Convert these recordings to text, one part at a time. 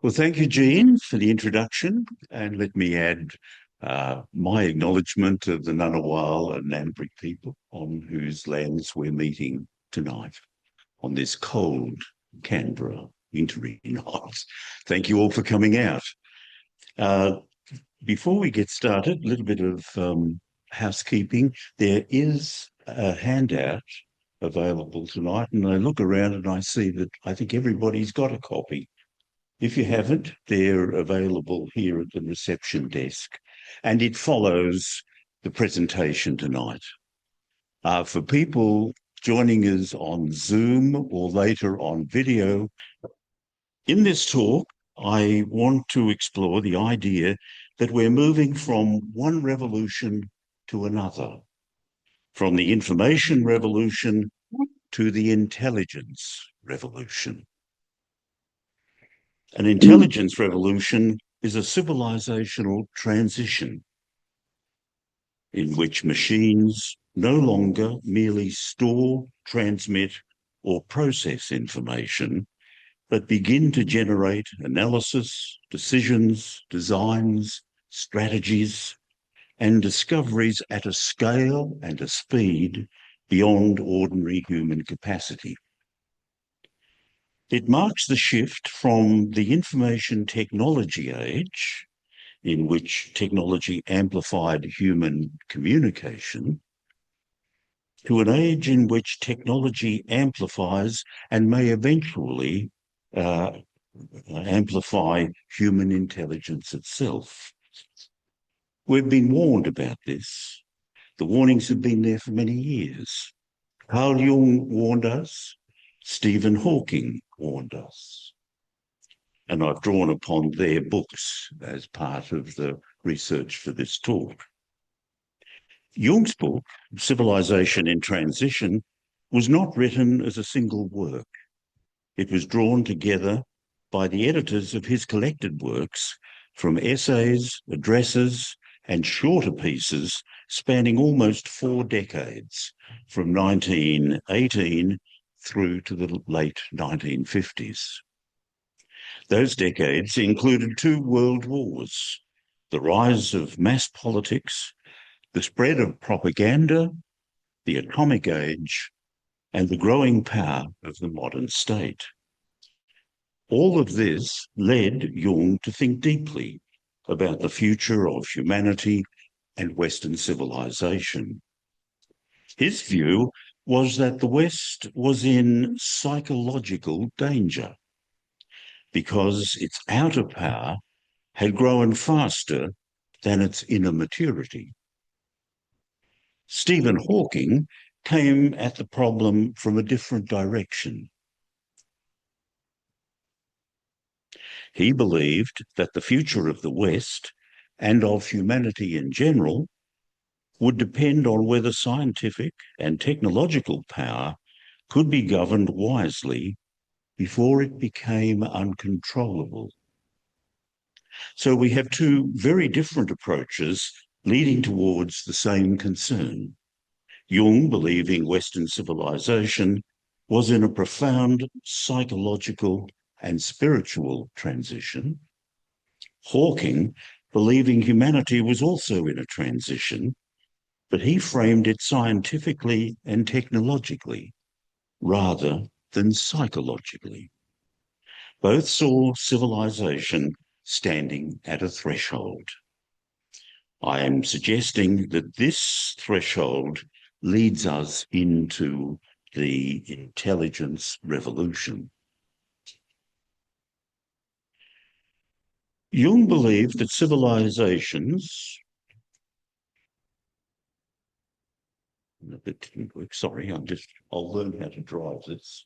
Well, thank you, Jean, for the introduction. And let me add my acknowledgement of the Ngunnawal and Ngambri people on whose lands we're meeting tonight on this cold Canberra wintry night. Thank you all for coming out. Uh, Before we get started, a little bit of housekeeping. There is a handout available tonight, and I look around and I see that I think everybody's got a copy. If you haven't, they're available here at the reception desk, and it follows the presentation tonight. For people joining us on Zoom or later on video, in this talk, I want to explore the idea that we're moving from one revolution to another, from the information revolution to the intelligence revolution. An intelligence revolution is a civilisational transition in which machines no longer merely store, transmit, or process information, but begin to generate analysis, decisions, designs, strategies, and discoveries at a scale and a speed beyond ordinary human capacity. It marks the shift from the information technology age, in which technology amplified human communication, to an age in which technology amplifies and may eventually amplify human intelligence itself. We've been warned about this. The warnings have been there for many years. Carl Jung warned us. Stephen Hawking warned us. And I've drawn upon their books as part of the research for this talk. Jung's book, Civilisation in Transition, was not written as a single work. It was drawn together by the editors of his collected works from essays, addresses, and shorter pieces spanning almost 4 decades, from 1918 through to the late 1950s. Those decades included 2 world wars, the rise of mass politics, the spread of propaganda, the atomic age, and the growing power of the modern state. All of this led Jung to think deeply about the future of humanity and Western civilization. His view was that the West was in psychological danger because its outer power had grown faster than its inner maturity. Stephen Hawking came at the problem from a different direction. He believed that the future of the West and of humanity in general would depend on whether scientific and technological power could be governed wisely before it became uncontrollable. So we have 2 very different approaches leading towards the same concern. Jung believing Western civilization was in a profound psychological and spiritual transition. Hawking believing humanity was also in a transition, but he framed it scientifically and technologically rather than psychologically. Both saw civilization standing at a threshold. I am suggesting that this threshold leads us into the intelligence revolution. Jung believed that civilizations, sorry, I'll learn how to drive this.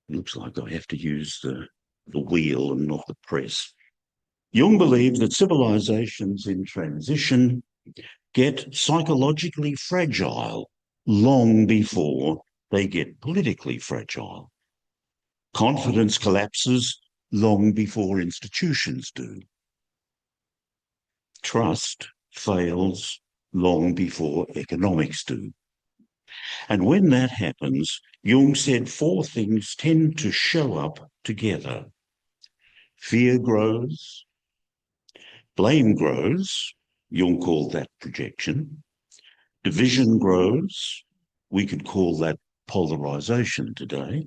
Looks like I have to use the wheel and not the press. Jung believed that civilizations in transition get psychologically fragile long before they get politically fragile. Confidence collapses long before institutions do. Trust fails long before economics do. And when that happens, Jung said four things tend to show up together. Fear grows, blame grows, Jung called that projection, division grows, we could call that polarisation today,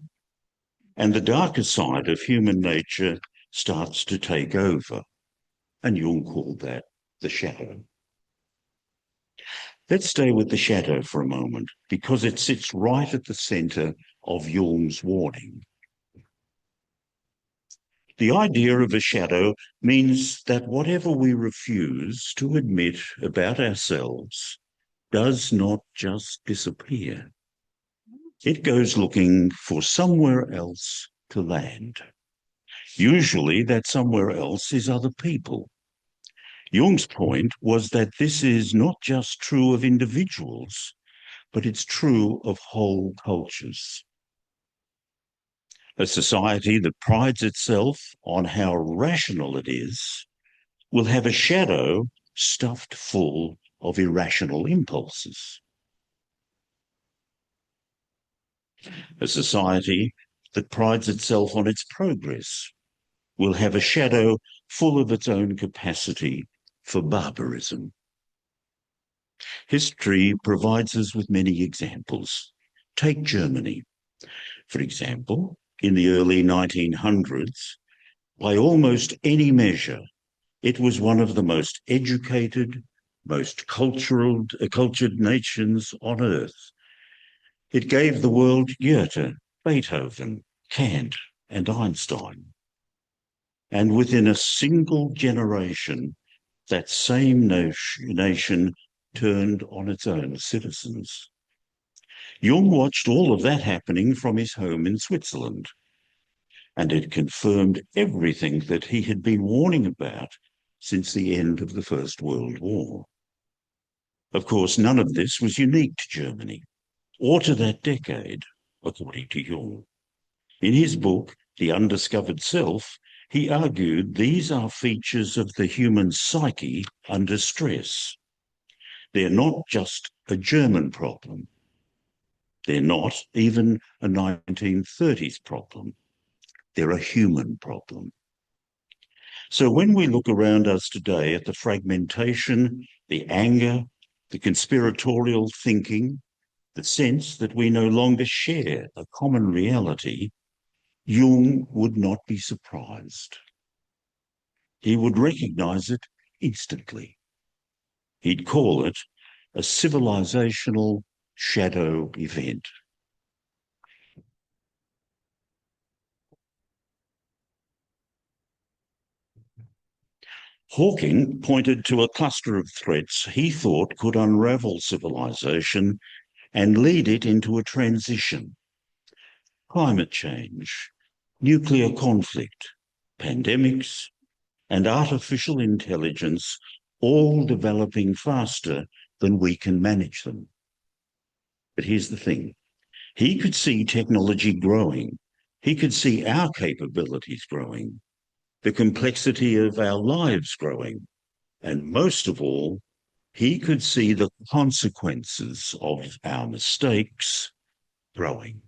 and the darker side of human nature starts to take over, and Jung called that the shadow. Let's stay with the shadow for a moment, because it sits right at the centre of Jung's warning. The idea of a shadow means that whatever we refuse to admit about ourselves does not just disappear. It goes looking for somewhere else to land. Usually that somewhere else is other people. Jung's point was that this is not just true of individuals, but it's true of whole cultures. A society that prides itself on how rational it is will have a shadow stuffed full of irrational impulses. A society that prides itself on its progress will have a shadow full of its own capacity for barbarism. History provides us with many examples. Take Germany. For example, in the early 1900s, by almost any measure, it was one of the most educated, most cultured nations on earth. It gave the world Goethe, Beethoven, Kant, and Einstein. And within a single generation, that same nation turned on its own citizens. Jung watched all of that happening from his home in Switzerland, and it confirmed everything that he had been warning about since the end of the First World War. Of course, none of this was unique to Germany, or to that decade, according to Jung. In his book, The Undiscovered Self, he argued these are features of the human psyche under stress. They're not just a German problem. They're not even a 1930s problem. They're a human problem. So when we look around us today at the fragmentation, the anger, the conspiratorial thinking, the sense that we no longer share a common reality, Jung would not be surprised. He would recognize it instantly. He'd call it a civilisational shadow event. Hawking pointed to a cluster of threats he thought could unravel civilization and lead it into a transition. Climate change, nuclear conflict, pandemics, and artificial intelligence all developing faster than we can manage them. But here's the thing. He could see technology growing. He could see our capabilities growing, the complexity of our lives growing, and most of all, he could see the consequences of our mistakes growing.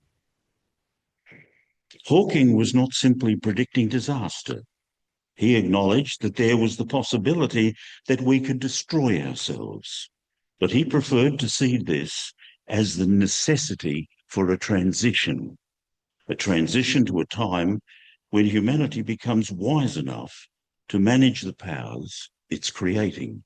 Hawking was not simply predicting disaster. He acknowledged that there was the possibility that we could destroy ourselves, but he preferred to see this as the necessity for a transition to a time when humanity becomes wise enough to manage the powers it's creating.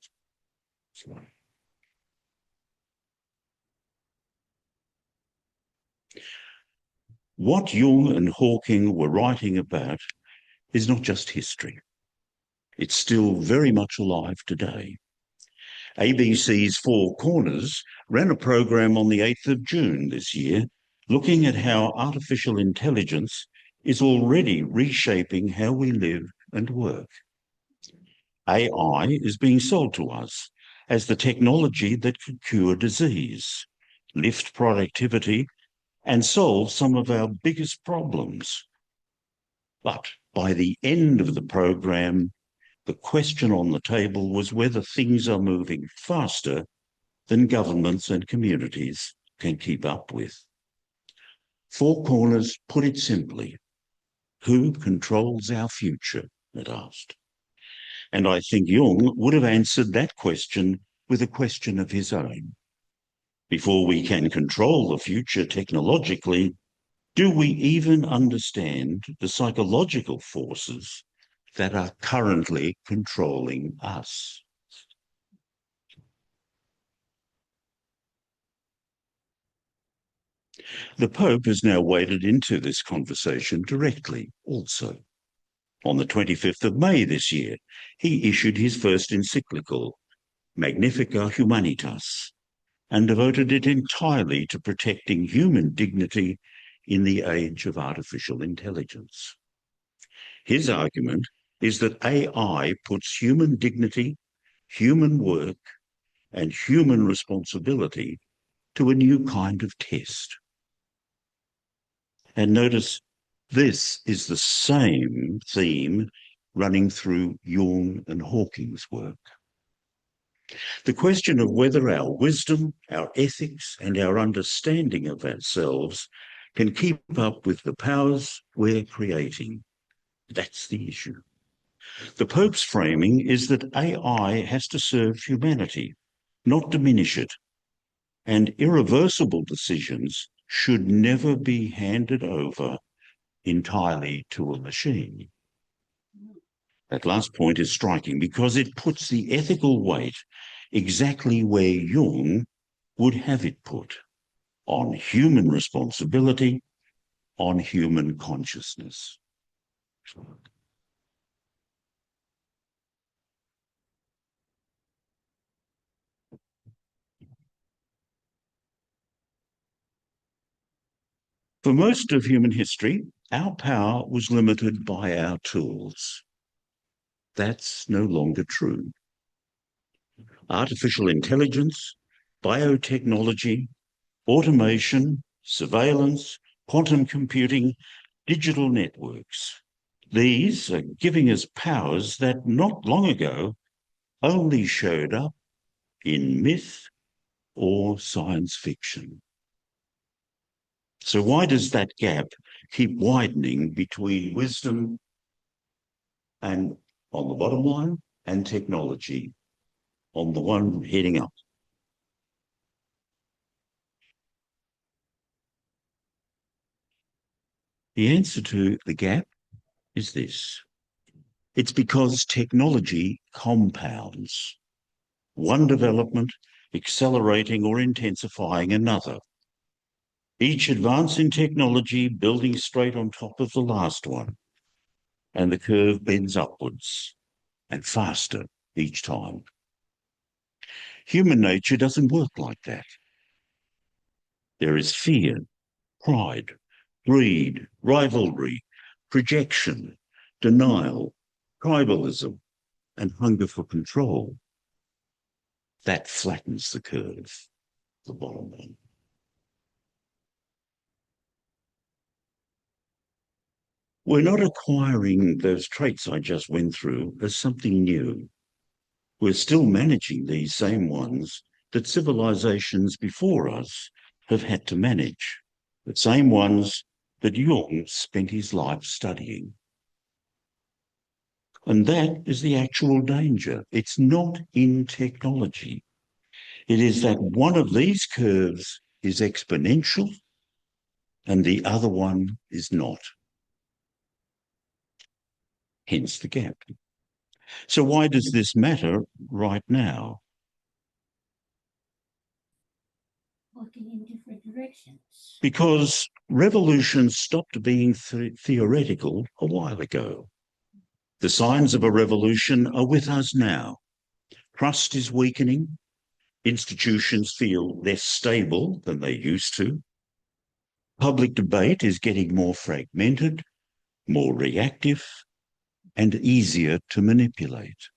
What Jung and Hawking were writing about is not just history. It's still very much alive today. ABC's Four Corners ran a program on the 8th of June this year, looking at how artificial intelligence is already reshaping how we live and work. AI is being sold to us as the technology that could cure disease, lift productivity, and solve some of our biggest problems. But by the end of the program, the question on the table was whether things are moving faster than governments and communities can keep up with. Four Corners put it simply: who controls our future? It asked. And I think Jung would have answered that question with a question of his own. Before we can control the future technologically, do we even understand the psychological forces that are currently controlling us? The Pope has now waded into this conversation directly also. On the 25th of May this year, he issued his first encyclical, Magnificat Humanitas, and devoted it entirely to protecting human dignity in the age of artificial intelligence. His argument is that AI puts human dignity, human work, and human responsibility to a new kind of test. And notice this is the same theme running through Jung and Hawking's work. The question of whether our wisdom, our ethics, and our understanding of ourselves can keep up with the powers we're creating. That's the issue. The Pope's framing is that AI has to serve humanity, not diminish it, and irreversible decisions should never be handed over entirely to a machine. That last point is striking because it puts the ethical weight exactly where Jung would have it put: on human responsibility, on human consciousness. For most of human history, our power was limited by our tools. That's no longer true. Artificial intelligence, biotechnology, automation, surveillance, quantum computing, digital networks. These are giving us powers that not long ago only showed up in myth or science fiction. So why does that gap keep widening between wisdom and, on the bottom line, and technology on the one heading up? The answer to the gap is this: it's because technology compounds, one development accelerating or intensifying another. Each advance in technology building straight on top of the last one, and the curve bends upwards and faster each time. Human nature doesn't work like that. There is fear, pride, greed, rivalry, projection, denial, tribalism, and hunger for control. That flattens the curve, the bottom one. We're not acquiring those traits I just went through as something new. We're still managing these same ones that civilizations before us have had to manage, the same ones that Jung spent his life studying. And that is the actual danger. It's not in technology. It is that one of these curves is exponential and the other one is not. Hence the gap. So why does this matter right now? Working in different directions. Because revolutions stopped being theoretical a while ago. The signs of a revolution are with us now. Trust is weakening. Institutions feel less stable than they used to. Public debate is getting more fragmented, more reactive, and easier to manipulate.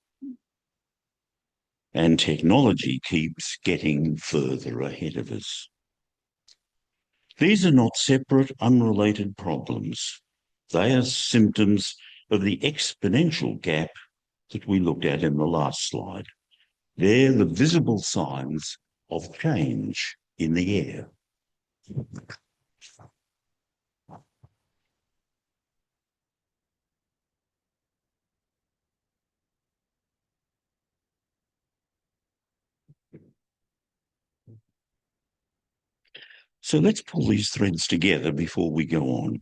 And technology keeps getting further ahead of us. These are not separate, unrelated problems. They are symptoms of the exponential gap that we looked at in the last slide. They're the visible signs of change in the air. So let's pull these threads together before we go on.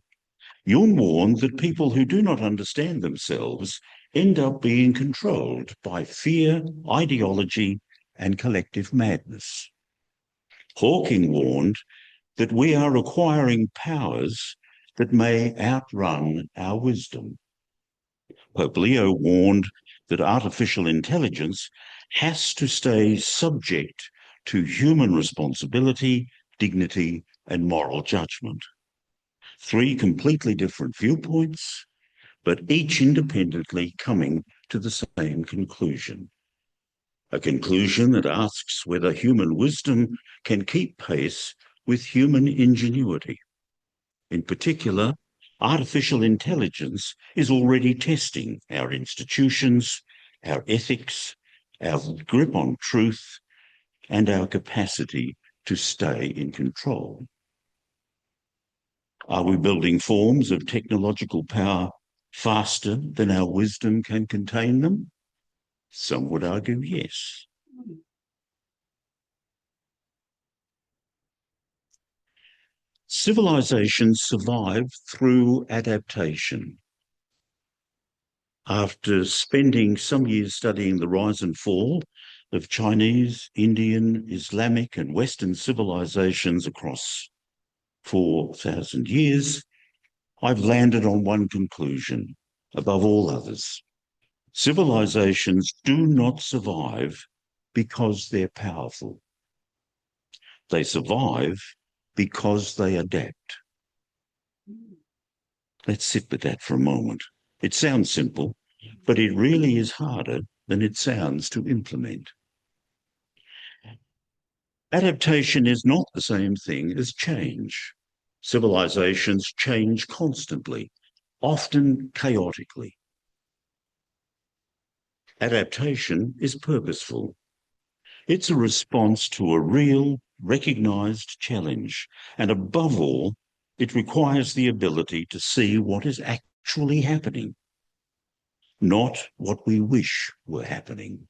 Jung warned that people who do not understand themselves end up being controlled by fear, ideology, and collective madness. Hawking warned that we are acquiring powers that may outrun our wisdom. Pope Leo warned that artificial intelligence has to stay subject to human responsibility, dignity, and moral judgment. Three completely different viewpoints, but each independently coming to the same conclusion. A conclusion that asks whether human wisdom can keep pace with human ingenuity. In particular, artificial intelligence is already testing our institutions, our ethics, our grip on truth, and our capacity to stay in control. Are we building forms of technological power faster than our wisdom can contain them? Some would argue yes. Civilizations survive through adaptation. After spending some years studying the rise and fall of Chinese, Indian, Islamic, and Western civilizations across 4,000 years, I've landed on one conclusion, above all others. Civilizations do not survive because they're powerful. They survive because they adapt. Let's sit with that for a moment. It sounds simple, but it really is harder than it sounds to implement. Adaptation is not the same thing as change. Civilizations change constantly, often chaotically. Adaptation is purposeful. It's a response to a real, recognised challenge, and above all, it requires the ability to see what is actually happening, not what we wish were happening.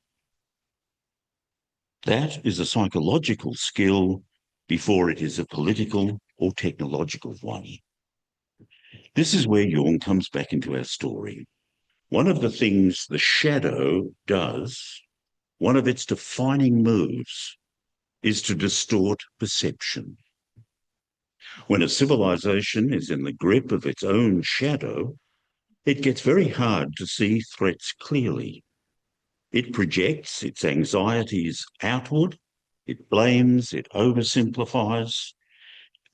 That is a psychological skill before it is a political or technological one. This is where Jung comes back into our story. One of the things the shadow does, one of its defining moves, is to distort perception. When a civilization is in the grip of its own shadow, it gets very hard to see threats clearly. It projects its anxieties outward, it blames, it oversimplifies,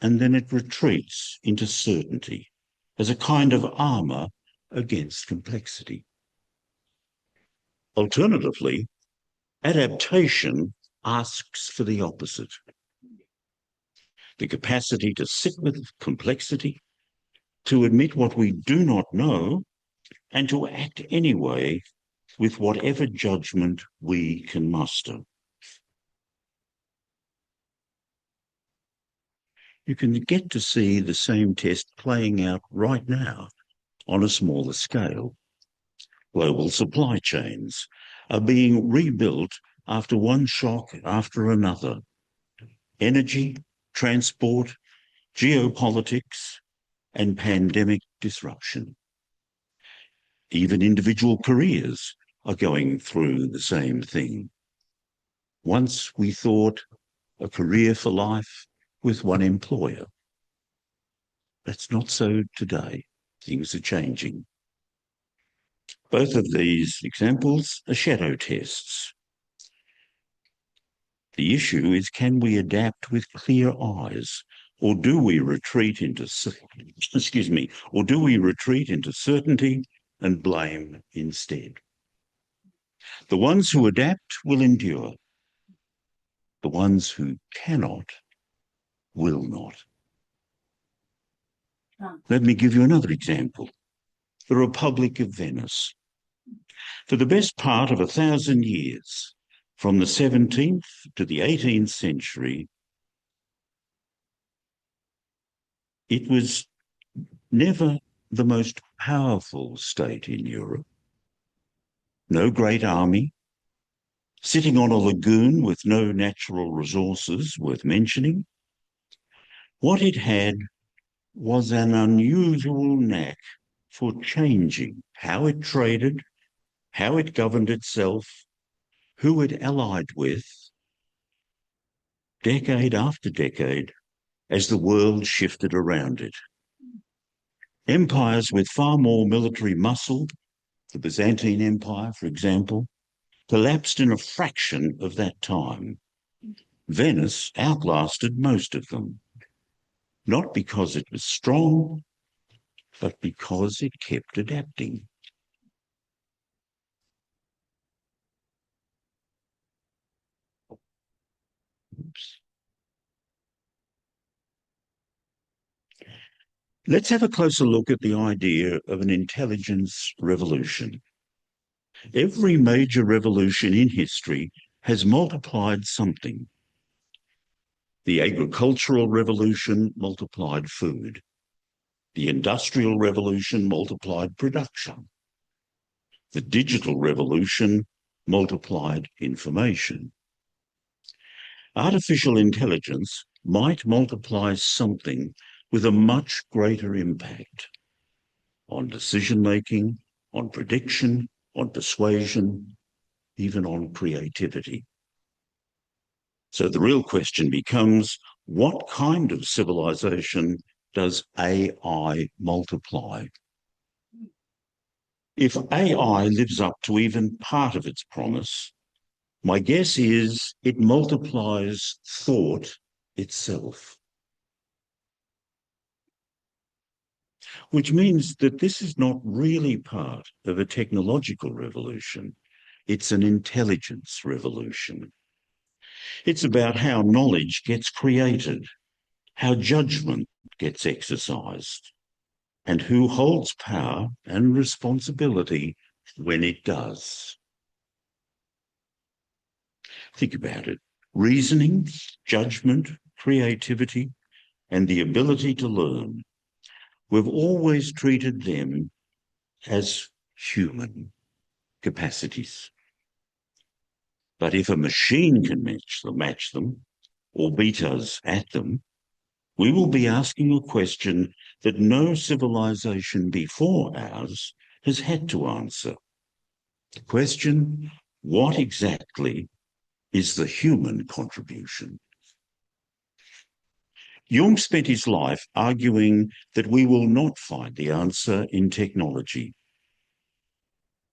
and then it retreats into certainty as a kind of armour against complexity. Alternatively, adaptation asks for the opposite. The capacity to sit with complexity, to admit what we do not know, and to act anyway with whatever judgment we can muster. You can get to see the same test playing out right now on a smaller scale. Global supply chains are being rebuilt after one shock after another. Energy, transport, geopolitics, and pandemic disruption. Even individual careers are going through the same thing. Once we thought a career for life with one employer. That's not so today. Things are changing. Both of these examples are shadow tests. The issue is, can we adapt with clear eyes, or do we retreat into certainty and blame instead? The ones who adapt will endure. The ones who cannot will not. Let me give you another example. The Republic of Venice. For the best part of 1,000 years, From the 17th to the 18th century, it was never the most powerful state in Europe. No great army, sitting on a lagoon with no natural resources worth mentioning. What it had was an unusual knack for changing how it traded, how it governed itself, who it allied with, decade after decade, as the world shifted around it. Empires with far more military muscle, the Byzantine Empire, for example, collapsed in a fraction of that time. Venice outlasted most of them, not because it was strong, but because it kept adapting. Oops. Let's have a closer look at the idea of an intelligence revolution. Every major revolution in history has multiplied something. The agricultural revolution multiplied food. The industrial revolution multiplied production. The digital revolution multiplied information. Artificial intelligence might multiply something with a much greater impact on decision-making, on prediction, on persuasion, even on creativity. So the real question becomes, what kind of civilization does AI multiply? If AI lives up to even part of its promise, my guess is it multiplies thought itself. Which means that this is not really part of a technological revolution. It's an intelligence revolution. It's about how knowledge gets created, how judgment gets exercised, and who holds power and responsibility when it does. Think about it. Reasoning, judgment, creativity, and the ability to learn. We've always treated them as human capacities. But if a machine can match them or beat us at them, we will be asking a question that no civilization before ours has had to answer. The question, what exactly is the human contribution? Jung spent his life arguing that we will not find the answer in technology.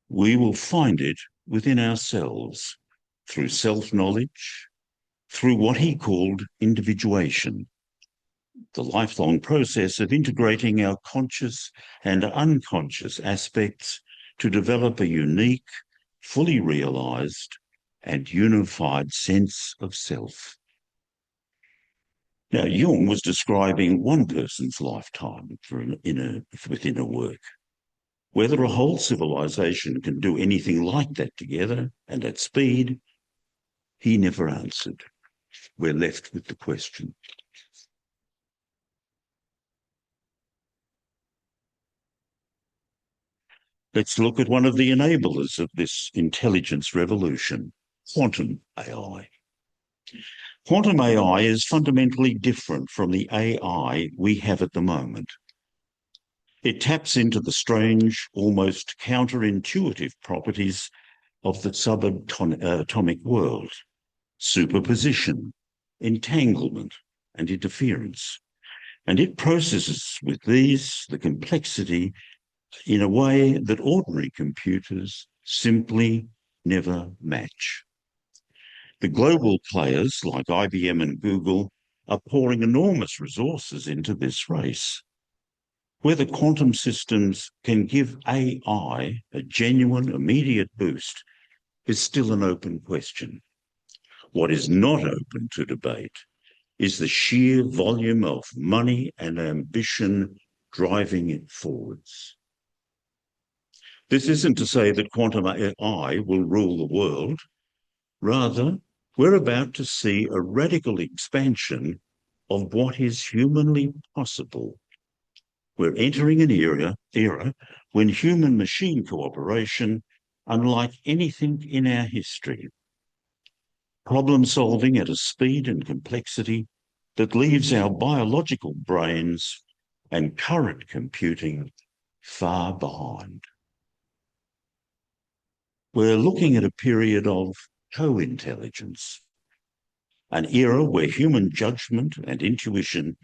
We will find it within ourselves through self-knowledge, through what he called individuation, the lifelong process of integrating our conscious and unconscious aspects to develop a unique, fully realised and unified sense of self. Now, Jung was describing one person's lifetime within a work. Whether a whole civilization can do anything like that together and at speed, he never answered. We're left with the question. Let's look at one of the enablers of this intelligence revolution, quantum AI. Quantum AI is fundamentally different from the AI we have at the moment. It taps into the strange, almost counterintuitive properties of the subatomic world, superposition, entanglement, and interference. And it processes with these the complexity in a way that ordinary computers simply never match. The global players like IBM and Google are pouring enormous resources into this race. Whether quantum systems can give AI a genuine, immediate boost is still an open question. What is not open to debate is the sheer volume of money and ambition driving it forwards. This isn't to say that quantum AI will rule the world. Rather, we're about to see a radical expansion of what is humanly possible. We're entering an era when human-machine cooperation, unlike anything in our history, problem-solving at a speed and complexity that leaves our biological brains and current computing far behind. We're looking at a period of co-intelligence, an era where human judgment and intuition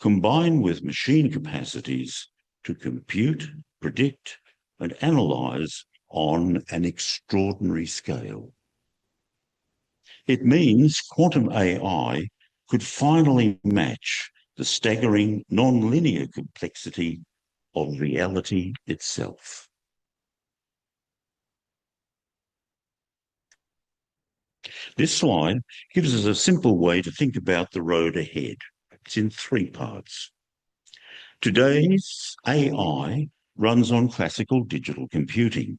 combine with machine capacities to compute, predict, and analyse on an extraordinary scale. It means quantum AI could finally match the staggering non-linear complexity of reality itself. This slide gives us a simple way to think about the road ahead. It's in three parts. Today's AI runs on classical digital computing.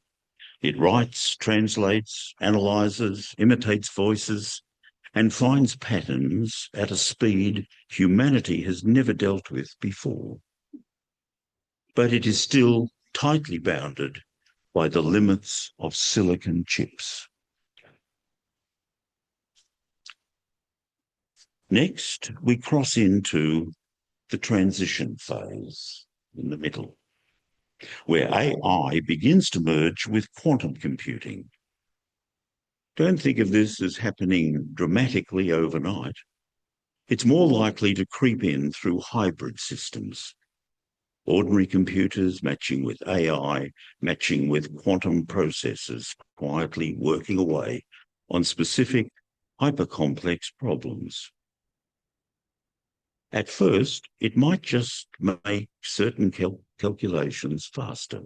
It writes, translates, analyses, imitates voices, and finds patterns at a speed humanity has never dealt with before. But it is still tightly bounded by the limits of silicon chips. Next, we cross into the transition phase in the middle, where AI begins to merge with quantum computing. Don't think of this as happening dramatically overnight. It's more likely to creep in through hybrid systems. Ordinary computers matching with AI, matching with quantum processors, quietly working away on specific hyper-complex problems. At first, it might just make certain calculations faster.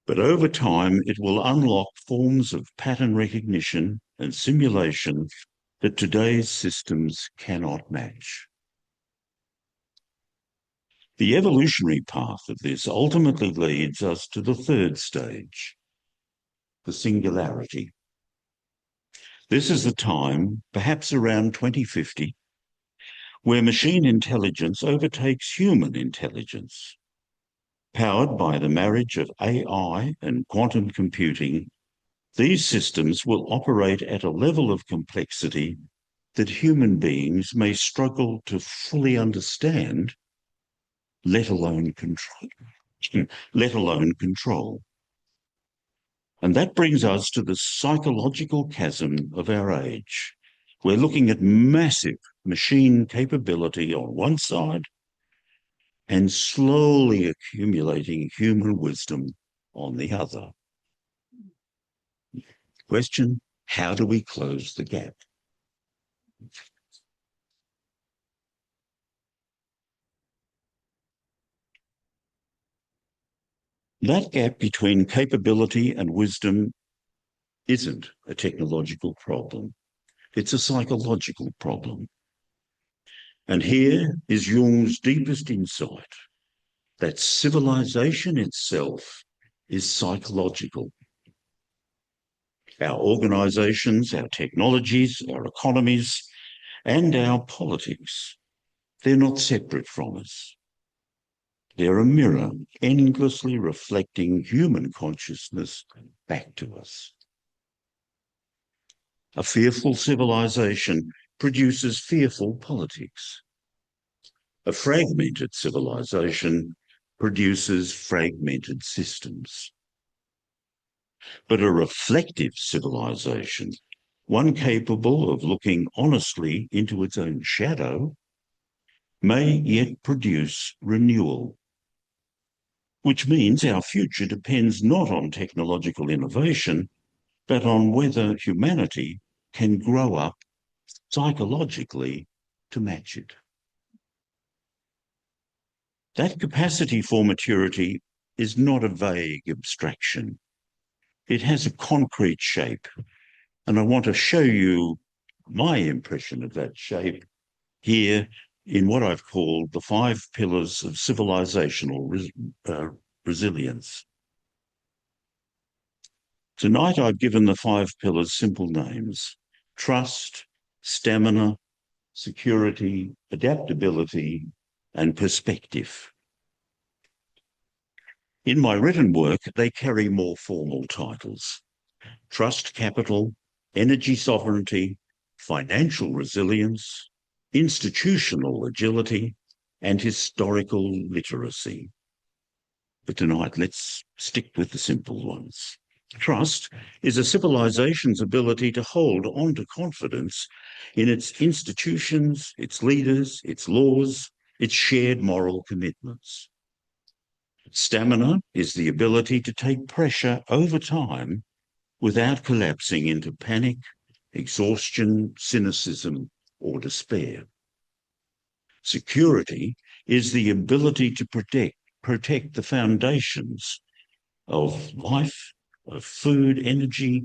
But over time, it will unlock forms of pattern recognition and simulation that today's systems cannot match. The evolutionary path of this ultimately leads us to the third stage, the singularity. This is the time, perhaps around 2050, where machine intelligence overtakes human intelligence. Powered by the marriage of AI and quantum computing, these systems will operate at a level of complexity that human beings may struggle to fully understand, let alone control. And that brings us to the psychological chasm of our age. We're looking at massive machine capability on one side and slowly accumulating human wisdom on the other. Question, how do we close the gap? That gap between capability and wisdom isn't a technological problem. It's a psychological problem. And here is Jung's deepest insight, that civilization itself is psychological. Our organisations, our technologies, our economies, and our politics, they're not separate from us. They're a mirror endlessly reflecting human consciousness back to us. A fearful civilization produces fearful politics. A fragmented civilization produces fragmented systems. But a reflective civilization, one capable of looking honestly into its own shadow, may yet produce renewal, which means our future depends not on technological innovation, but on whether humanity can grow up psychologically to match it. That capacity for maturity is not a vague abstraction. It has a concrete shape, and I want to show you my impression of that shape here in what I've called the 5 pillars of civilisational resilience. Tonight I've given the 5 pillars simple names: trust, stamina, security, adaptability, and perspective. In my written work, they carry more formal titles: trust capital, energy sovereignty, financial resilience, institutional agility, and historical literacy. But tonight, let's stick with the simple ones. Trust is a civilization's ability to hold on to confidence in its institutions, its leaders, its laws, its shared moral commitments. Stamina is the ability to take pressure over time without collapsing into panic, exhaustion, cynicism, or despair. Security is the ability to protect the foundations of life, of food, energy,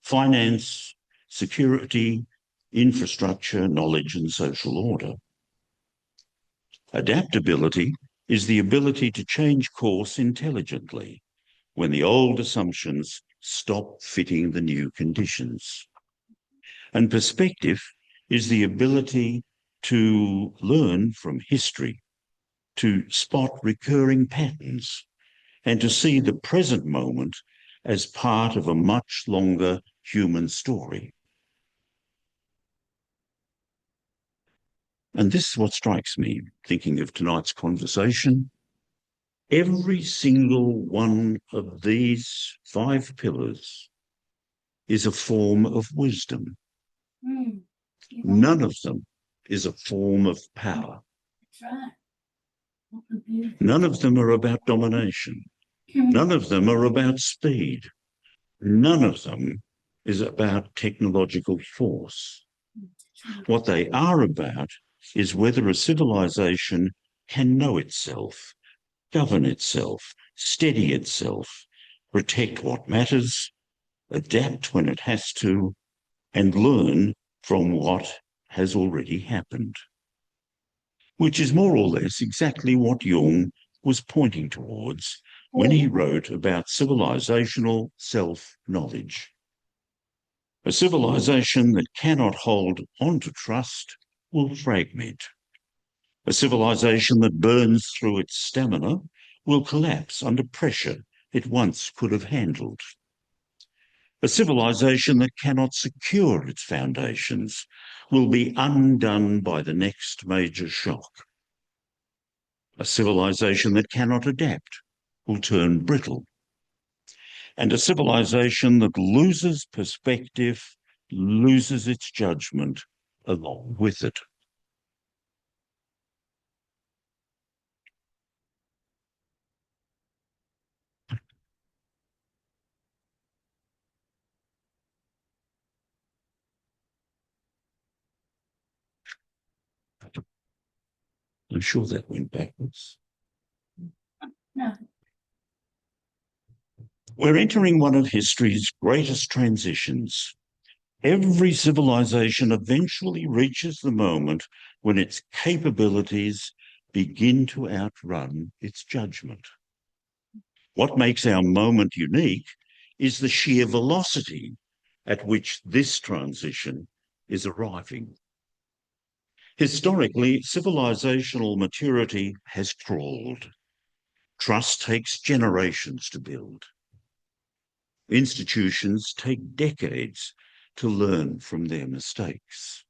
finance, security, infrastructure, knowledge, and social order. Adaptability is the ability to change course intelligently when the old assumptions stop fitting the new conditions. And perspective is the ability to learn from history, to spot recurring patterns, and to see the present moment as part of a much longer human story. And this is what strikes me, thinking of tonight's conversation. Every single one of these 5 pillars is a form of wisdom. None of them is a form of power. That's right. None of them are about domination. None of them are about speed. None of them is about technological force. What they are about is whether a civilization can know itself, govern itself, steady itself, protect what matters, adapt when it has to, and learn from what has already happened. Which is more or less exactly what Jung was pointing towards when he wrote about civilisational self-knowledge. A civilization that cannot hold on to trust will fragment. A civilization that burns through its stamina will collapse under pressure it once could have handled. A civilization that cannot secure its foundations will be undone by the next major shock. A civilization that cannot adapt will turn brittle. And a civilization that loses perspective loses its judgment along with it. I'm sure that went backwards. No. We're entering one of history's greatest transitions. Every civilization eventually reaches the moment when its capabilities begin to outrun its judgment. What makes our moment unique is the sheer velocity at which this transition is arriving. Historically, civilizational maturity has crawled. Trust takes generations to build. Institutions take decades to learn from their mistakes.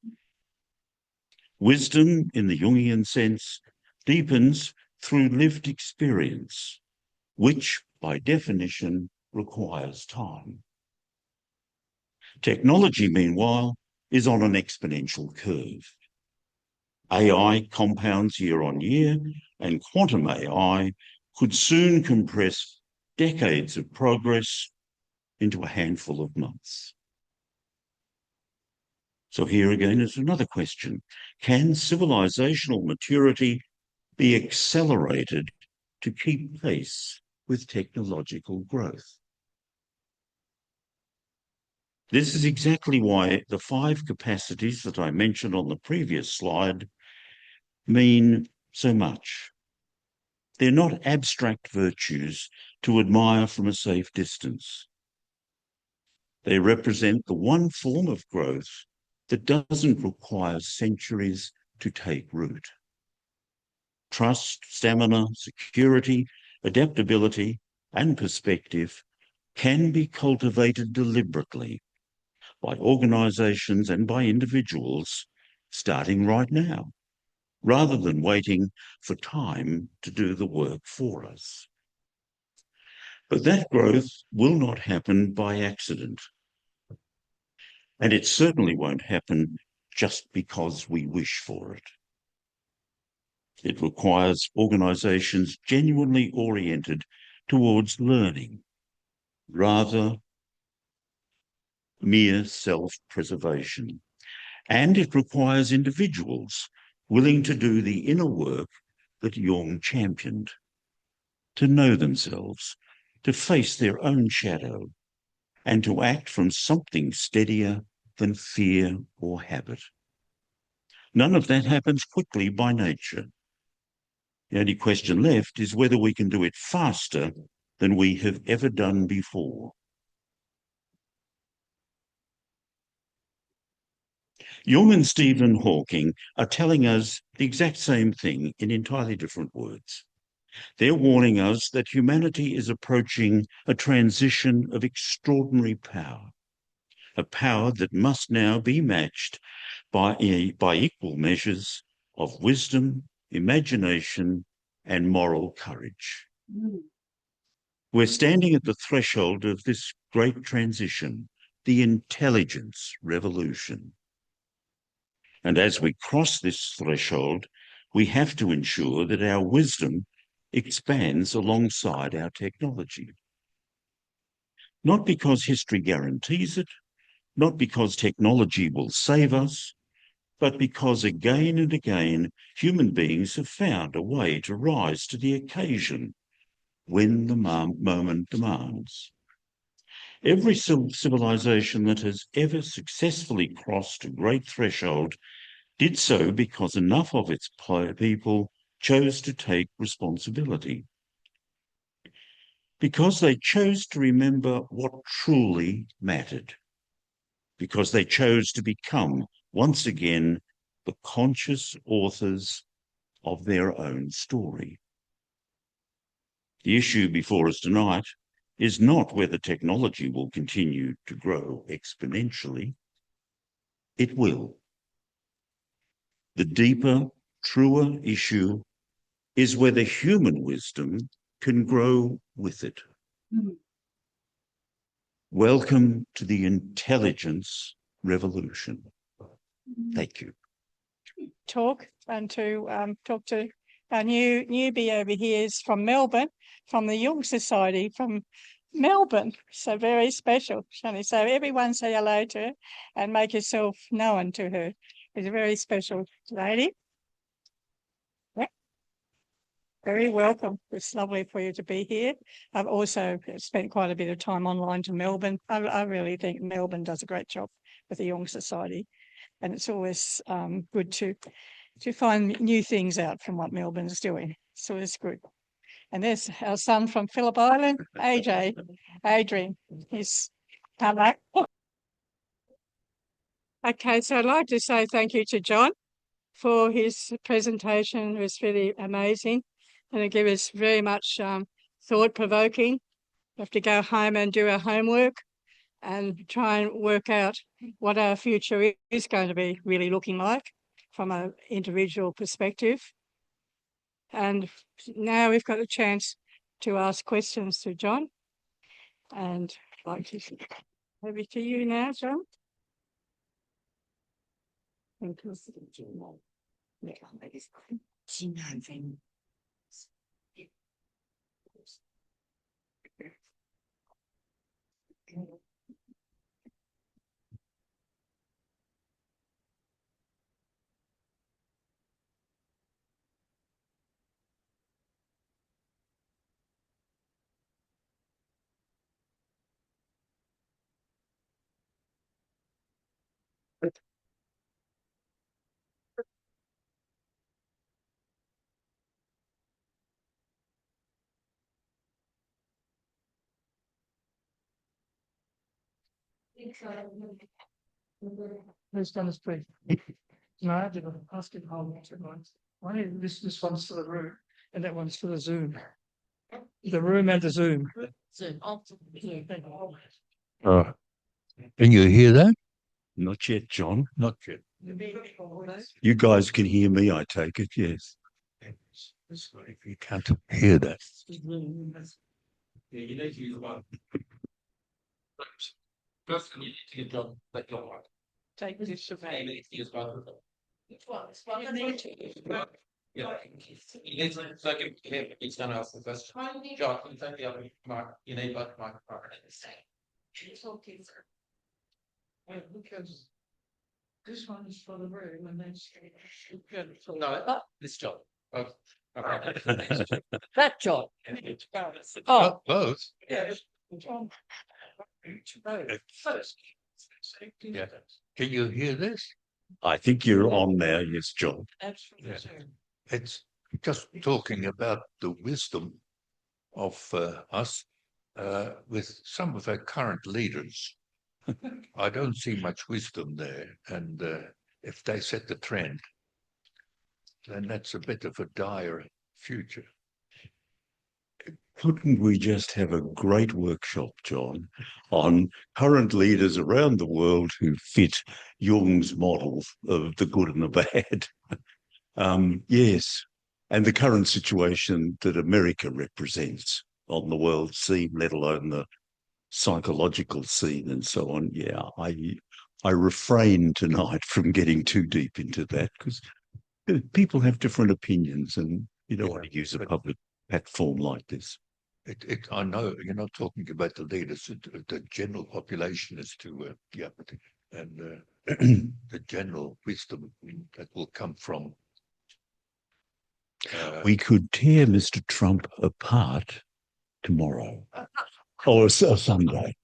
Wisdom, in the Jungian sense, deepens through lived experience, which, by definition, requires time. Technology, meanwhile, is on an exponential curve. AI compounds year on year, and quantum AI could soon compress decades of progress into a handful of months. So here again is another question. Can civilizational maturity be accelerated to keep pace with technological growth? This is exactly why the 5 capacities that I mentioned on the previous slide mean so much. They're not abstract virtues to admire from a safe distance. They represent the one form of growth that doesn't require centuries to take root. Trust, stamina, security, adaptability, and perspective can be cultivated deliberately by organisations and by individuals starting right now, rather than waiting for time to do the work for us. But that growth will not happen by accident. And it certainly won't happen just because we wish for it. It requires organisations genuinely oriented towards learning, rather mere self-preservation. And it requires individuals willing to do the inner work that Jung championed, to know themselves, to face their own shadow, and to act from something steadier than fear or habit. None of that happens quickly by nature. The only question left is whether we can do it faster than we have ever done before. Jung and Stephen Hawking are telling us the exact same thing in entirely different words. They're warning us that humanity is approaching a transition of extraordinary power, a power that must now be matched by equal measures of wisdom, imagination, and moral courage. We're standing at the threshold of this great transition, the intelligence revolution. And as we cross this threshold, we have to ensure that our wisdom expands alongside our technology. Not because history guarantees it, not because technology will save us, but because again and again human beings have found a way to rise to the occasion when the moment demands. Every civilization that has ever successfully crossed a great threshold did so because enough of its people chose to take responsibility. Because they chose to remember what truly mattered. Because they chose to become, once again, the conscious authors of their own story. The issue before us tonight is not whether technology will continue to grow exponentially. It will. The deeper, truer issue is whether human wisdom can grow with it. Welcome to the intelligence revolution. Thank you. Talk and to talk to our newbie over here is from Melbourne, from the Jung Society from Melbourne. So very special, Shani. So everyone say hello to her and make yourself known to her. She's a very special lady. Yeah. Very welcome. It's lovely for you to be here. I've also spent quite a bit of time online to Melbourne. I really think Melbourne does a great job with the Jung Society. And it's always good to find new things out from what Melbourne's doing. So it's good. And there's our son from Phillip Island, Adrian. He's come back. Okay, so I'd like to say thank you to John for his presentation. It was really amazing. And it gave us very much thought-provoking. We have to go home and do our homework and try and work out what our future is going to be really looking like from an individual perspective. And now we've got a chance to ask questions to John. And I'd like to over to you now, John. Thank you. Who's going to speak? No, I did ask it how much it was. This one's for the room and that one's for the Zoom. The room and the Zoom. Can you hear that? Not yet, John. Not yet. You guys can hear me, I take it, yes. If you can't hear that. Yeah, you need to use one. First, you need to get John that you're right. Take this You need to use both of them. You need to. Yeah. You need to, so give him, he's going to ask the question. John, can you take the other mic? You need both microphones. Because this one is for the room and that's. No, this John. Oh, okay. That job. Oh, both. Yeah. John. Yeah. Can you hear this? I think you're on now, yes, John. Yeah. It's just talking about the wisdom of us with some of our current leaders. I don't see much wisdom there. And if they set the trend, then that's a bit of a dire future. Couldn't we just have a great workshop, John, on current leaders around the world who fit Jung's model of the good and the bad? Yes, and the current situation that America represents on the world scene, let alone the psychological scene and so on. Yeah, I refrain tonight from getting too deep into that because people have different opinions and you don't want to use a public platform like this. I know you're not talking about the leaders, the general population as to, and the general wisdom that will come from. We could tear Mr. Trump apart tomorrow. Or Sunday.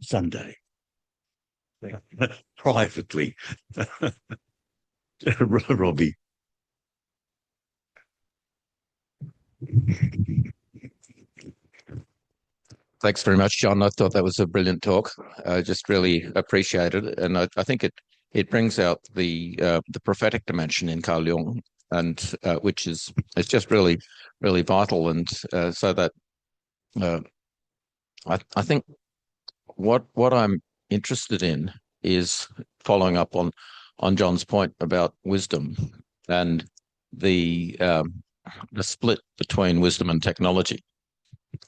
Privately. Robbie. Thanks very much, John. I thought that was a brilliant talk. I just really appreciated it, and I think it brings out the prophetic dimension in Carl Jung, and which is it's just really vital, and so that I think what I'm interested in is following up on John's point about wisdom and the split between wisdom and technology.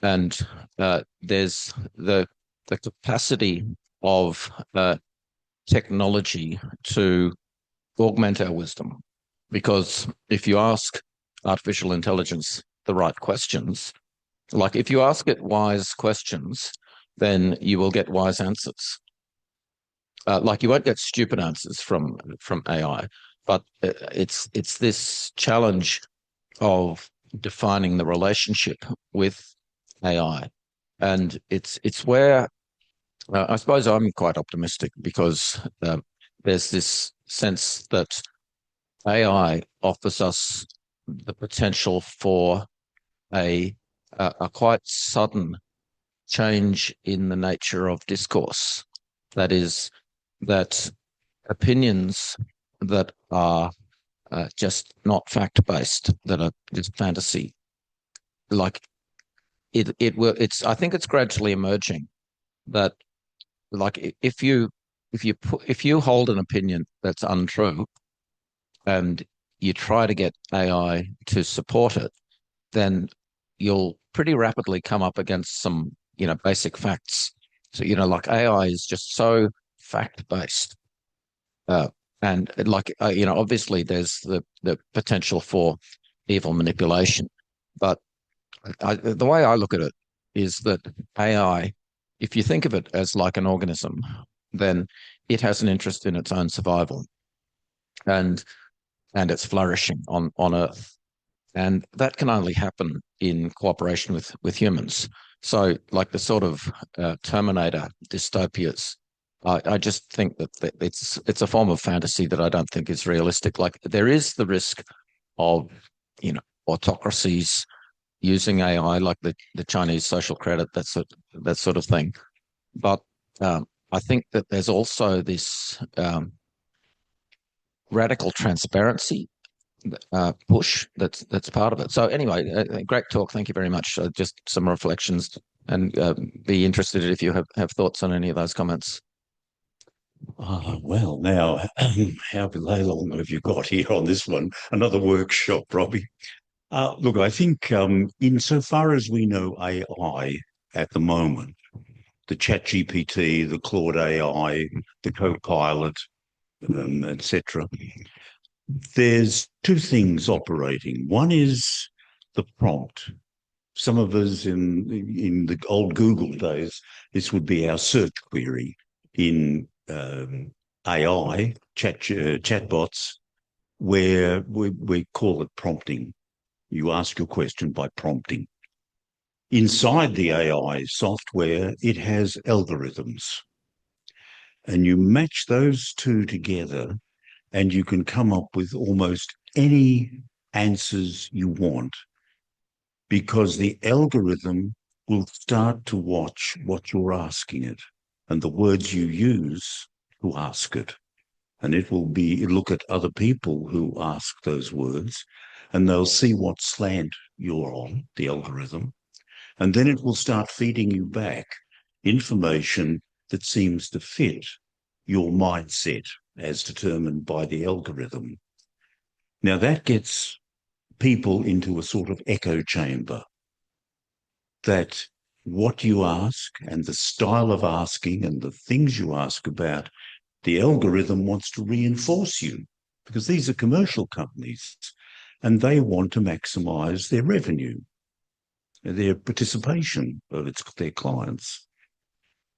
And there's the capacity of technology to augment our wisdom. Because if you ask artificial intelligence the right questions, like if you ask it wise questions, then you will get wise answers. Like you won't get stupid answers from AI, but it's this challenge of defining the relationship with AI, and it's where I suppose I'm quite optimistic because there's this sense that AI offers us the potential for a quite sudden change in the nature of discourse. That is, that opinions that are just not fact-based, that are just fantasy, like I think it's gradually emerging that, like, if you hold an opinion that's untrue and you try to get AI to support it, then you'll pretty rapidly come up against some, basic facts. So, like AI is just so fact-based. And obviously there's the potential for evil manipulation. But the way I look at it is that AI, if you think of it as like an organism, then it has an interest in its own survival and its flourishing on Earth. And that can only happen in cooperation with humans. So like the sort of Terminator dystopias, I just think that it's a form of fantasy that I don't think is realistic. Like there is the risk of, autocracies using AI, like the Chinese social credit, that sort of thing. But I think that there's also this radical transparency push that's part of it. So anyway, great talk. Thank you very much. Just some reflections, and be interested if you have thoughts on any of those comments. Well, now, how long have you got here on this one? Another workshop, Robbie. Look, I think insofar as we know AI at the moment, the ChatGPT, the Claude AI, the Copilot, etc., there's two things operating. One is the prompt. Some of us in the old Google days, this would be our search query. In AI, chatbots, where we call it prompting. You ask your question by prompting. Inside the AI software, it has algorithms. And you match those two together, and you can come up with almost any answers you want, because the algorithm will start to watch what you're asking it and the words you use to ask it. And it will look at other people who ask those words, and they'll see what slant you're on, the algorithm. And then it will start feeding you back information that seems to fit your mindset as determined by the algorithm. Now that gets people into a sort of echo chamber, that what you ask and the style of asking and the things you ask about, the algorithm wants to reinforce you, because these are commercial companies and they want to maximize their revenue, their participation of their clients.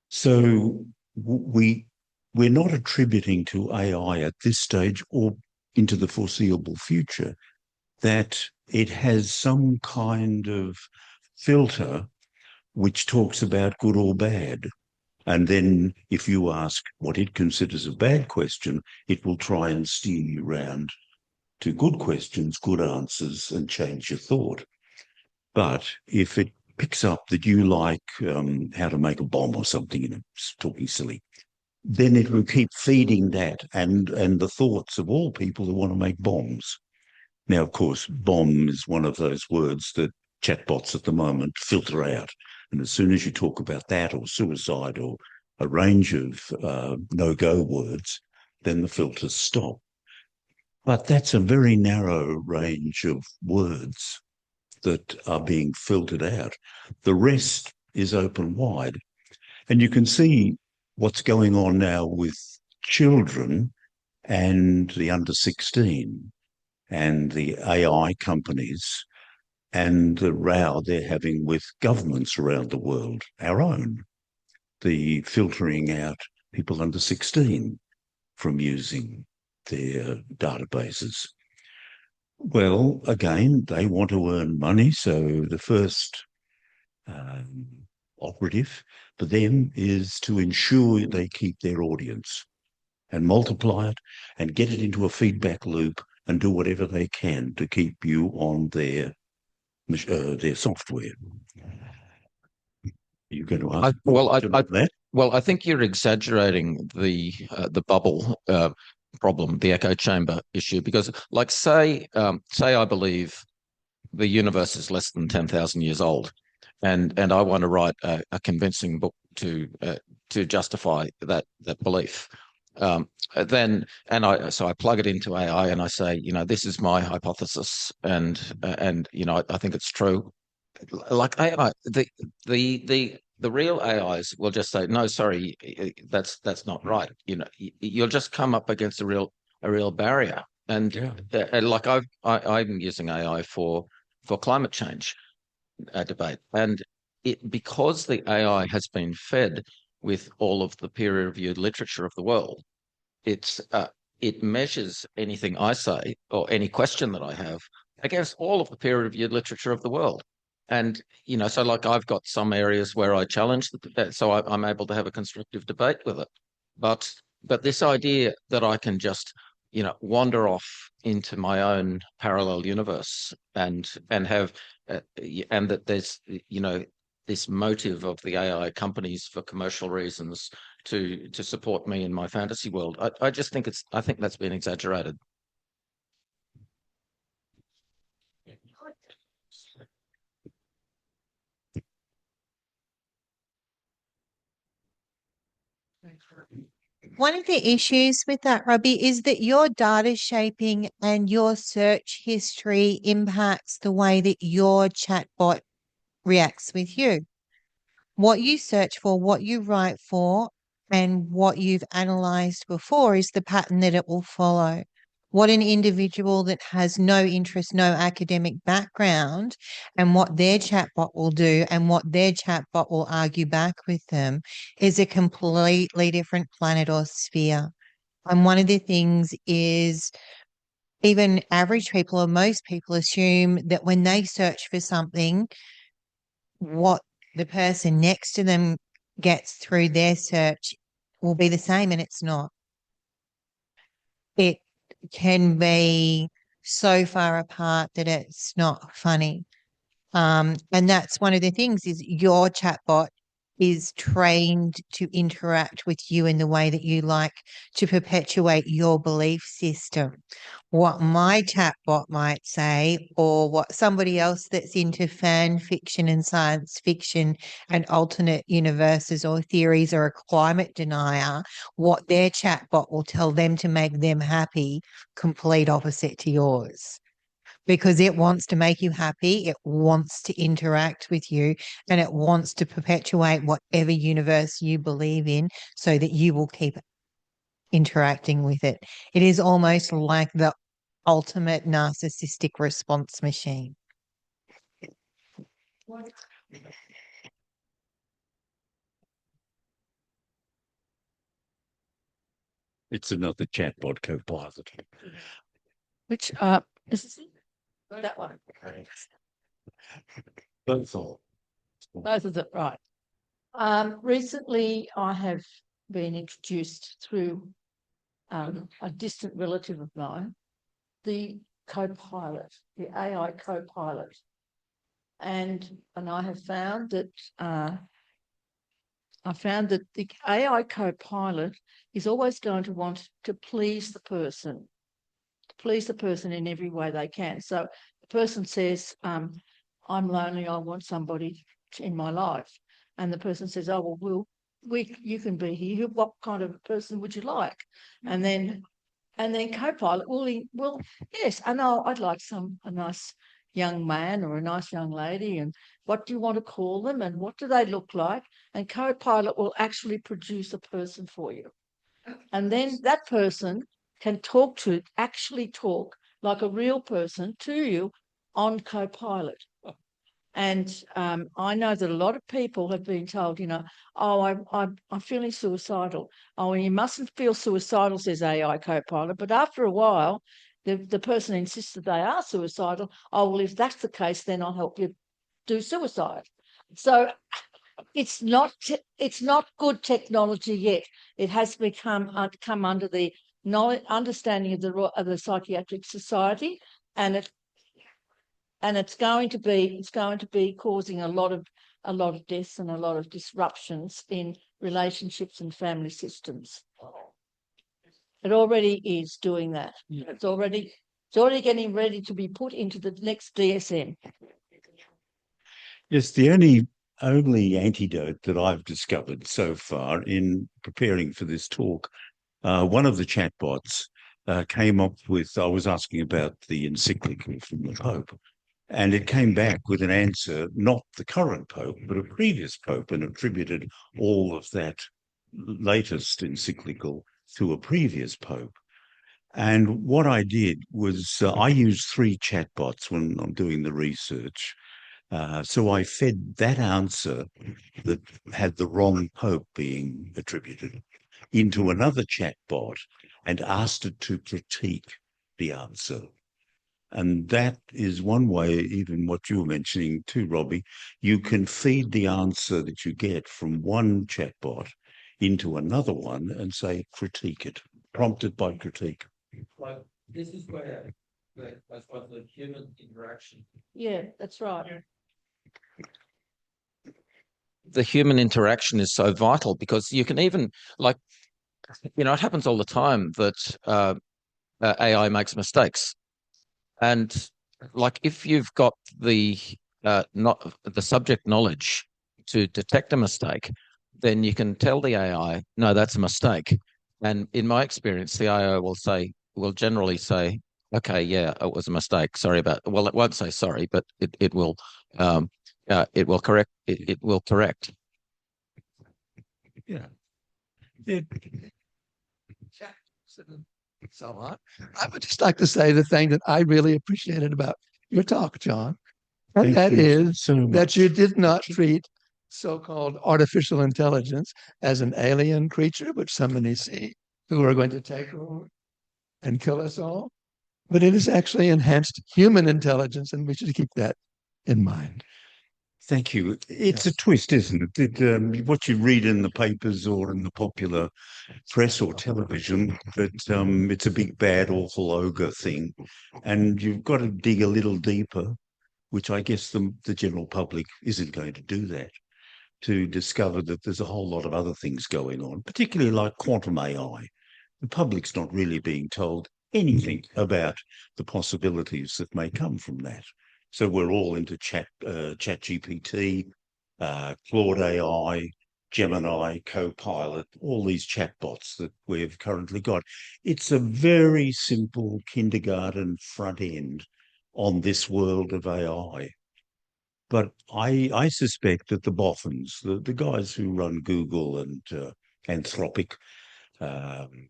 So we're not attributing to AI at this stage or into the foreseeable future that it has some kind of filter which talks about good or bad. And then if you ask what it considers a bad question, it will try and steer you round to good questions, good answers, and change your thought. But if it picks up that you like how to make a bomb or something, talking silly, then it will keep feeding that and the thoughts of all people who want to make bombs. Now, of course, bomb is one of those words that chatbots at the moment filter out. And as soon as you talk about that or suicide or a range of no-go words, then the filters stop. But that's a very narrow range of words that are being filtered out. The rest is open wide. And you can see what's going on now with children and the under 16 and the AI companies and the row they're having with governments around the world, our own, the filtering out people under 16 from using their databases. Well, again, they want to earn money, so the first operative for them is to ensure they keep their audience and multiply it and get it into a feedback loop and do whatever they can to keep you on their software. You're going to ask that? Well, I think you're exaggerating the bubble problem, the echo chamber issue, because, like, say I believe the universe is less than 10,000 years old, and I want to write a convincing book to justify that belief. So I plug it into AI and I say, this is my hypothesis, and I think it's true. Like AI, the real AIs will just say, no, sorry, that's not right. You'll just come up against a real barrier. And like I'm using AI for climate change debate, and because the AI has been fed with all of the peer-reviewed literature of the world, it measures anything I say or any question that I have against all of the peer-reviewed literature of the world. And, so like I've got some areas where I challenge so I'm able to have a constructive debate with it. But this idea that I can just, wander off into my own parallel universe and have, and that there's, this motive of the AI companies for commercial reasons to support me in my fantasy world. I just think I think that's been exaggerated. One of the issues with that, Robbie, is that your data shaping and your search history impacts the way that your chatbot reacts with you. What you search for, what you write for, and what you've analyzed before is the pattern that it will follow. What an individual that has no interest, no academic background, and what their chatbot will do and what their chatbot will argue back with them is a completely different planet or sphere. And one of the things is even average people or most people assume that when they search for something, what the person next to them gets through their search will be the same, and it's not. It can be so far apart that it's not funny. And that's one of the things is your chatbot is trained to interact with you in the way that you like to perpetuate your belief system. What my chatbot might say, or what somebody else that's into fan fiction and science fiction and alternate universes or theories or a climate denier, what their chatbot will tell them to make them happy, complete opposite to yours. Because it wants to make you happy, it wants to interact with you, and it wants to perpetuate whatever universe you believe in so that you will keep interacting with it. It is almost like the ultimate narcissistic response machine. It's another chatbot co-pilot. Which is that one? Both are. Both of them, right. Recently, I have been introduced through a distant relative of mine, the co-pilot, the AI co-pilot, and I have found that the AI co-pilot is always going to want to please the person in every way they can. So the person says, I'm lonely, I want somebody in my life. And the person says, oh, well, you can be here. What kind of person would you like? And then co-pilot, well, yes, I know I'd like a nice young man or a nice young lady, and what do you want to call them and what do they look like? And co-pilot will actually produce a person for you. And then that person can actually talk like a real person to you on co-pilot. And I know that a lot of people have been told, oh, I'm feeling suicidal. Oh, you mustn't feel suicidal, says AI co-pilot. But after a while, the person insists that they are suicidal. Oh, well, if that's the case, then I'll help you do suicide. So it's not good technology yet. It has come under the understanding of the Psychiatric Society, and it's going to be causing a lot of deaths and a lot of disruptions in relationships and family systems. It already is doing that. It's already getting ready to be put into the next DSM. Yes, the only antidote that I've discovered so far in preparing for this talk, one of the chatbots came up with, I was asking about the encyclical from the Pope, and it came back with an answer, not the current Pope, but a previous Pope, and attributed all of that latest encyclical to a previous Pope. And what I did was I used 3 chatbots when I'm doing the research. So I fed that answer that had the wrong Pope being attributed into another chatbot and asked it to critique the answer. And that is one way, even what you were mentioning too, Robbie, you can feed the answer that you get from one chatbot into another one and say, critique it, prompted by critique. Like this is where that's what the human interaction. Yeah, that's right. the human interaction is so vital, because you can even, like, it happens all the time that AI makes mistakes. And like, if you've got the not the subject knowledge to detect a mistake, then you can tell the AI, no, that's a mistake. And in my experience, the AI will generally say, okay, yeah, it was a mistake. Sorry about. Well, it won't say sorry, but it will correct. It will correct. Yeah. So I would just like to say the thing that I really appreciated about your talk, John, and that is that you did not treat so-called artificial intelligence as an alien creature, which somebody see who are going to take over and kill us all, but it is actually enhanced human intelligence, and we should keep that in mind. Thank you. It's a twist, isn't it? What you read in the papers or in the popular press or television, that it's a big, bad, awful ogre thing. And you've got to dig a little deeper, which I guess the general public isn't going to do that, to discover that there's a whole lot of other things going on, particularly like quantum AI. The public's not really being told anything about the possibilities that may come from that. So we're all into ChatGPT, Claude AI, Gemini, Copilot, all these chatbots that we've currently got. It's a very simple kindergarten front end on this world of AI. But I suspect that the boffins, the guys who run Google and Anthropic,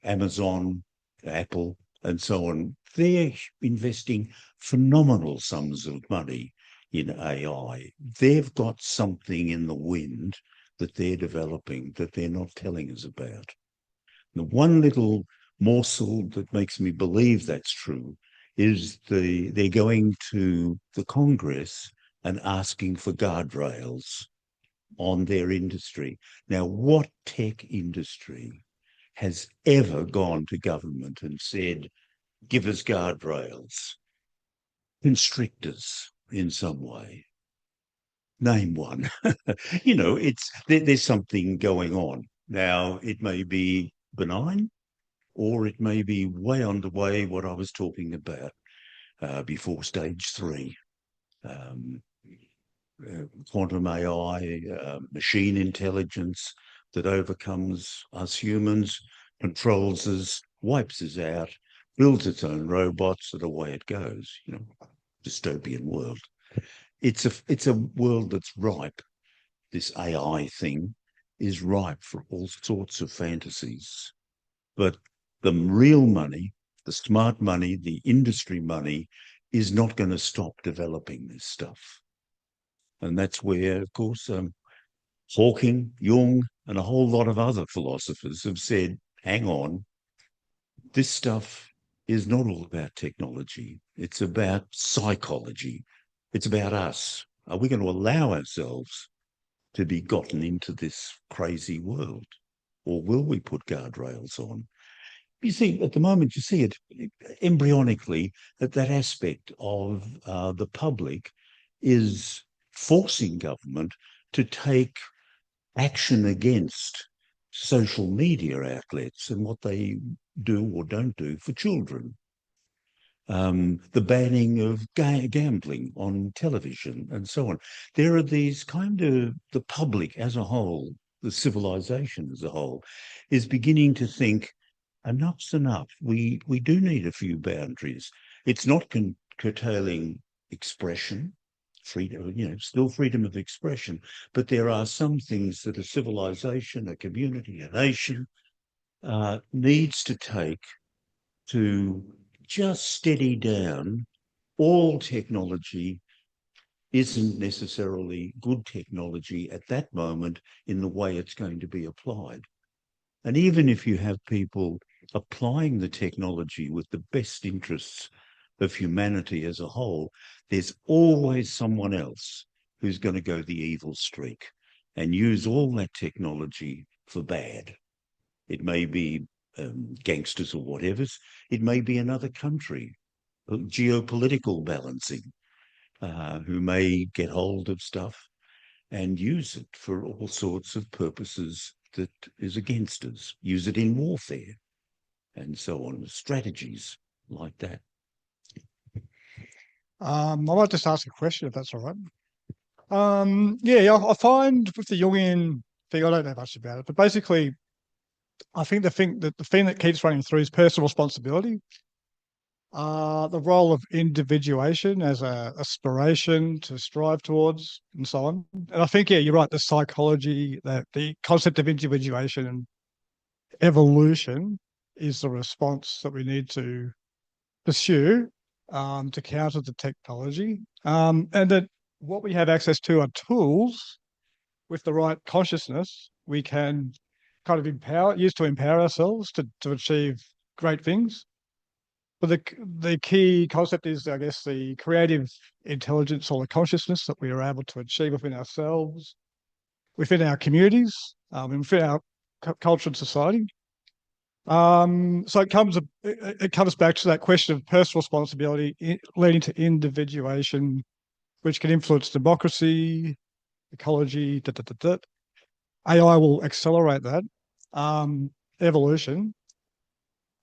Amazon, Apple, and so on, they're investing phenomenal sums of money in AI. They've got something in the wind that they're developing that they're not telling us about. The one little morsel that makes me believe that's true is they're going to the Congress and asking for guardrails on their industry. Now, what tech industry has ever gone to government and said, give us guardrails, constrict us in some way? Name one. There's something going on. Now, it may be benign, or it may be way underway, what I was talking about before stage 3. Quantum AI, machine intelligence that overcomes us humans, controls us, wipes us out, builds its own robots, and away it goes. Dystopian world. It's a world that's ripe. This AI thing is ripe for all sorts of fantasies. But the real money, the smart money, the industry money is not going to stop developing this stuff. And that's where, of course, Hawking, Jung, and a whole lot of other philosophers have said, hang on, this stuff is not all about technology. It's about psychology. It's about us. Are we going to allow ourselves to be gotten into this crazy world? Or will we put guardrails on? You see, at the moment, you see it embryonically, that aspect of the public is forcing government to take action against social media outlets and what they do or don't do for children. The banning of gambling on television and so on. There are these the public as a whole, the civilization as a whole, is beginning to think, enough's enough. We do need a few boundaries. It's not curtailing expression, freedom, still freedom of expression, but there are some things that a civilization, a community, a nation needs to take to just steady down. All technology isn't necessarily good technology at that moment in the way it's going to be applied. And even if you have people applying the technology with the best interests of humanity as a whole, there's always someone else who's going to go the evil streak and use all that technology for bad. It may be gangsters or whatever's. It may be another country, geopolitical balancing, who may get hold of stuff. and use it for all sorts of purposes that is against us. Use it in warfare and so on, strategies like that. I might just ask a question if that's all right. Yeah, I find with the Jungian thing, I don't know much about it, but basically, I think the thing that keeps running through is personal responsibility. The role of individuation as a aspiration to strive towards, and so on. And I think, yeah, you're right. The psychology, that the concept of individuation and evolution is the response that we need to pursue to counter the technology, and that what we have access to are tools. With the right consciousness, we can kind of use to empower ourselves to achieve great things. But the key concept is, I guess, the creative intelligence or the consciousness that we are able to achieve within ourselves, within our communities, and within our culture and society. So it comes back to that question of personal responsibility leading to individuation, which can influence democracy, ecology. AI will accelerate that evolution.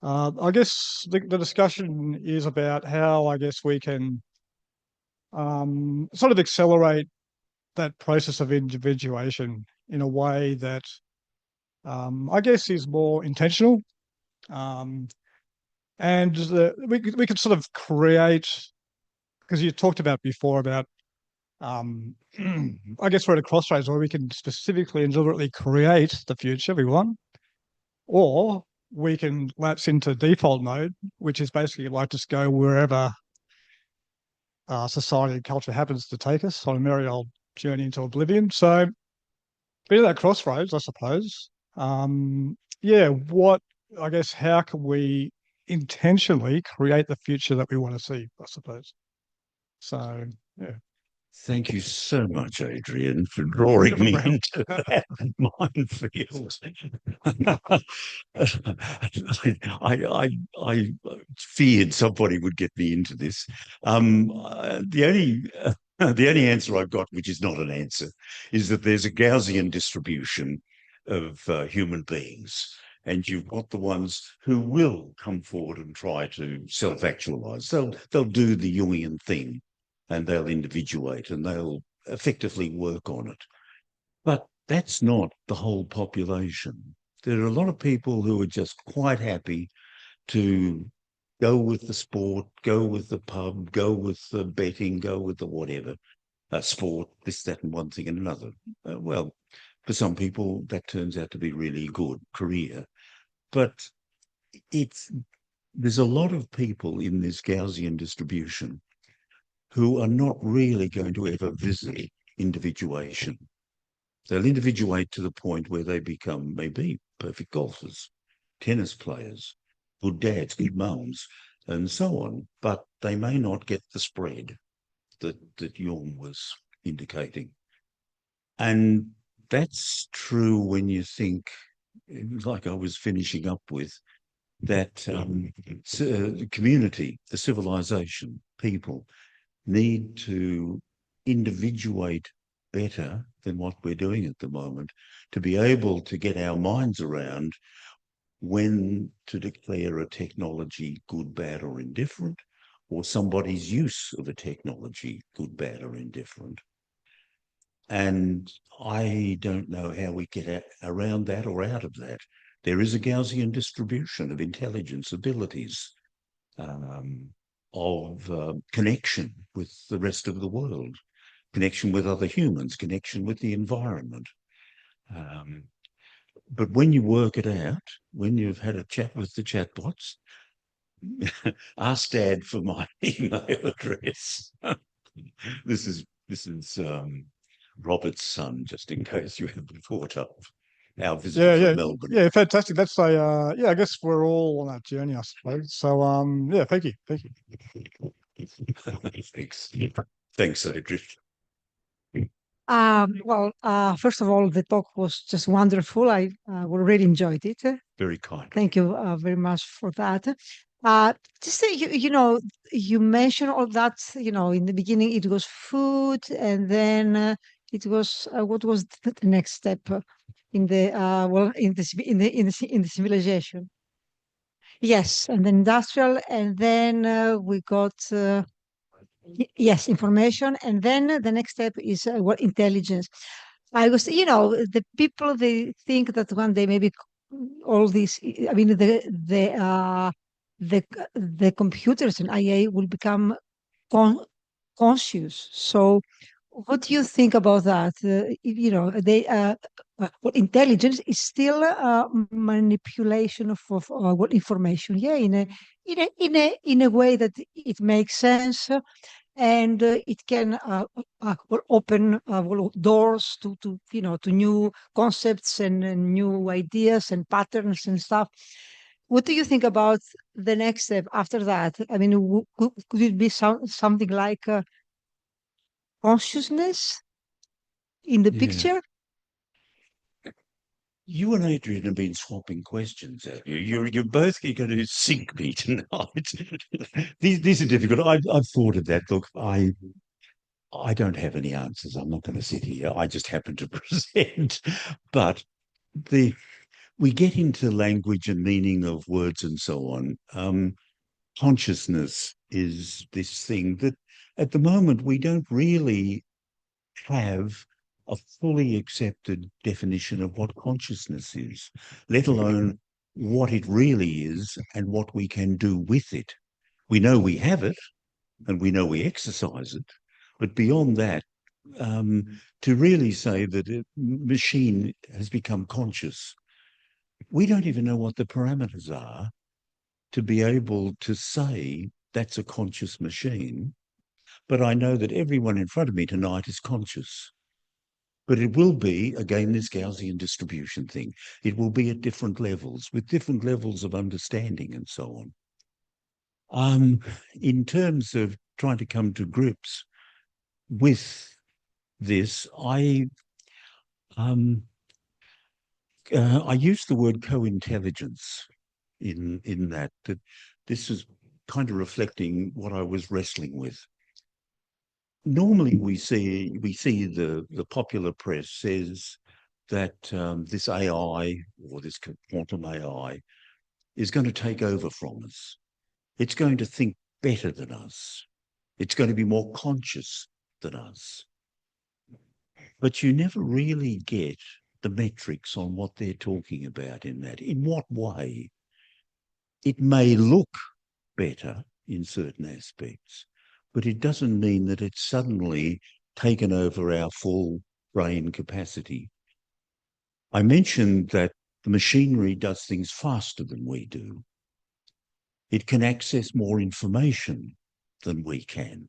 I guess the discussion is about how, I guess, we can sort of accelerate that process of individuation in a way that I guess is more intentional. And we could sort of create, because you talked about before about, I guess we're at a crossroads where we can specifically and deliberately create the future we want, or we can lapse into default mode, which is basically like just go wherever society and culture happens to take us on a merry old journey into oblivion. So, being at that crossroads, I suppose. Yeah, I guess, how can we intentionally create the future that we want to see, I suppose. So, yeah. Thank you so much, Adrian, for drawing me into that minefield. I feared somebody would get me into this. The only answer I've got, which is not an answer, is that there's a Gaussian distribution of human beings. And you've got the ones who will come forward and try to self-actualize. They'll do the Jungian thing, and they'll individuate and they'll effectively work on it. But that's not the whole population. There are a lot of people who are just quite happy to go with the sport, go with the pub, go with the betting, go with the whatever, sport, this, that, and one thing and another. Well, for some people, that turns out to be really good career. But there's a lot of people in this Gaussian distribution who are not really going to ever visit individuation. They'll individuate to the point where they become maybe perfect golfers, tennis players, good dads, good mums, and so on. But they may not get the spread that Jung was indicating. And that's true when you think, like I was finishing up with, that the community, the civilization, people, need to individuate better than what we're doing at the moment to be able to get our minds around when to declare a technology good, bad, or indifferent, or somebody's use of a technology good, bad, or indifferent. And I don't know how we get around that or out of that. There is a Gaussian distribution of intelligence, abilities, of connection with the rest of the world, connection with other humans, connection with the environment. But when you work it out, when you've had a chat with the chatbots, ask Dad for my email address. This is Robert's son, just in case you haven't thought up our visit from Melbourne. Yeah, fantastic. That's I guess we're all on that journey, I suppose. So yeah, thank you. Thanks, Adrian. First of all, the talk was just wonderful. I really enjoyed it. Very kind. Thank you very much for that. Just you mentioned all that, in the beginning it was food, and then It was what was the next step in the in the civilization? Yes, and then industrial, and then we got yes, information, and then the next step is what intelligence. I was, the people they think that one day maybe all these, I mean, the the computers and IA will become con conscious. So, what do you think about that? Well, intelligence is still manipulation of what information. Yeah, in a way that it makes sense and it can well, open well, doors to new concepts and new ideas and patterns and stuff. What do you think about the next step after that? I mean, could it be something like consciousness in the Yeah. picture? You and Adrian have been swapping questions, have you? You're both going to sink me tonight. These are difficult. I've thought of that. Look, I don't have any answers. I'm not going to sit here. I just happen to present. But we get into language and meaning of words and so on. Consciousness is this thing that at the moment we don't really have a fully accepted definition of what consciousness is, let alone what it really is and what we can do with it. We know we have it and we know we exercise it, but beyond that, to really say that a machine has become conscious, we don't even know what the parameters are to be able to say that's a conscious machine. But I know that everyone in front of me tonight is conscious. But it will be, again, this Gaussian distribution thing. It will be at different levels, with different levels of understanding and so on. In terms of trying to come to grips with this, I use the word co-intelligence in that this is kind of reflecting what I was wrestling with. Normally we see the popular press says that this AI or this quantum AI is going to take over from us. It's going to think better than us. It's going to be more conscious than us. But you never really get the metrics on what they're talking about in that. In what way? It may look better in certain aspects, but it doesn't mean that it's suddenly taken over our full brain capacity. I mentioned that the machinery does things faster than we do. It can access more information than we can.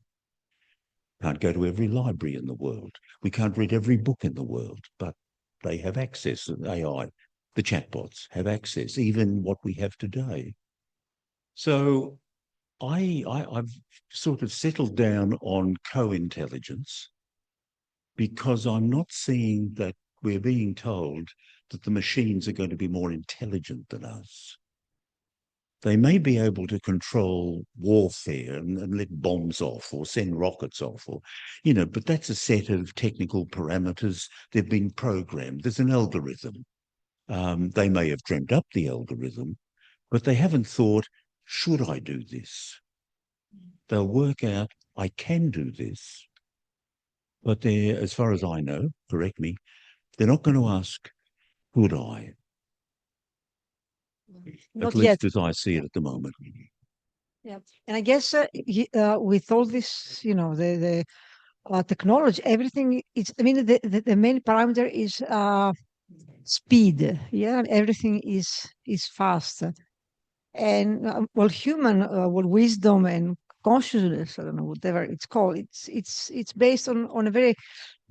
Can't go to every library in the world. We can't read every book in the world, but they have access. AI, the chatbots have access, even what we have today. So I've sort of settled down on co-intelligence because I'm not seeing that we're being told that the machines are going to be more intelligent than us. They may be able to control warfare and let bombs off or send rockets off, or, but that's a set of technical parameters. They've been programmed. There's an algorithm. They may have dreamt up the algorithm, but they haven't thought, should I do this? They'll work out, I can do this. But they're, as far as I know, correct me, they're not going to ask, could I? Not At least yet. as I see it at the moment. Yeah, and I guess with all this, the technology, everything is. I mean, the main parameter is speed. Yeah, and everything is fast, and well, human, well, wisdom and consciousness. I don't know whatever it's called. It's based on a very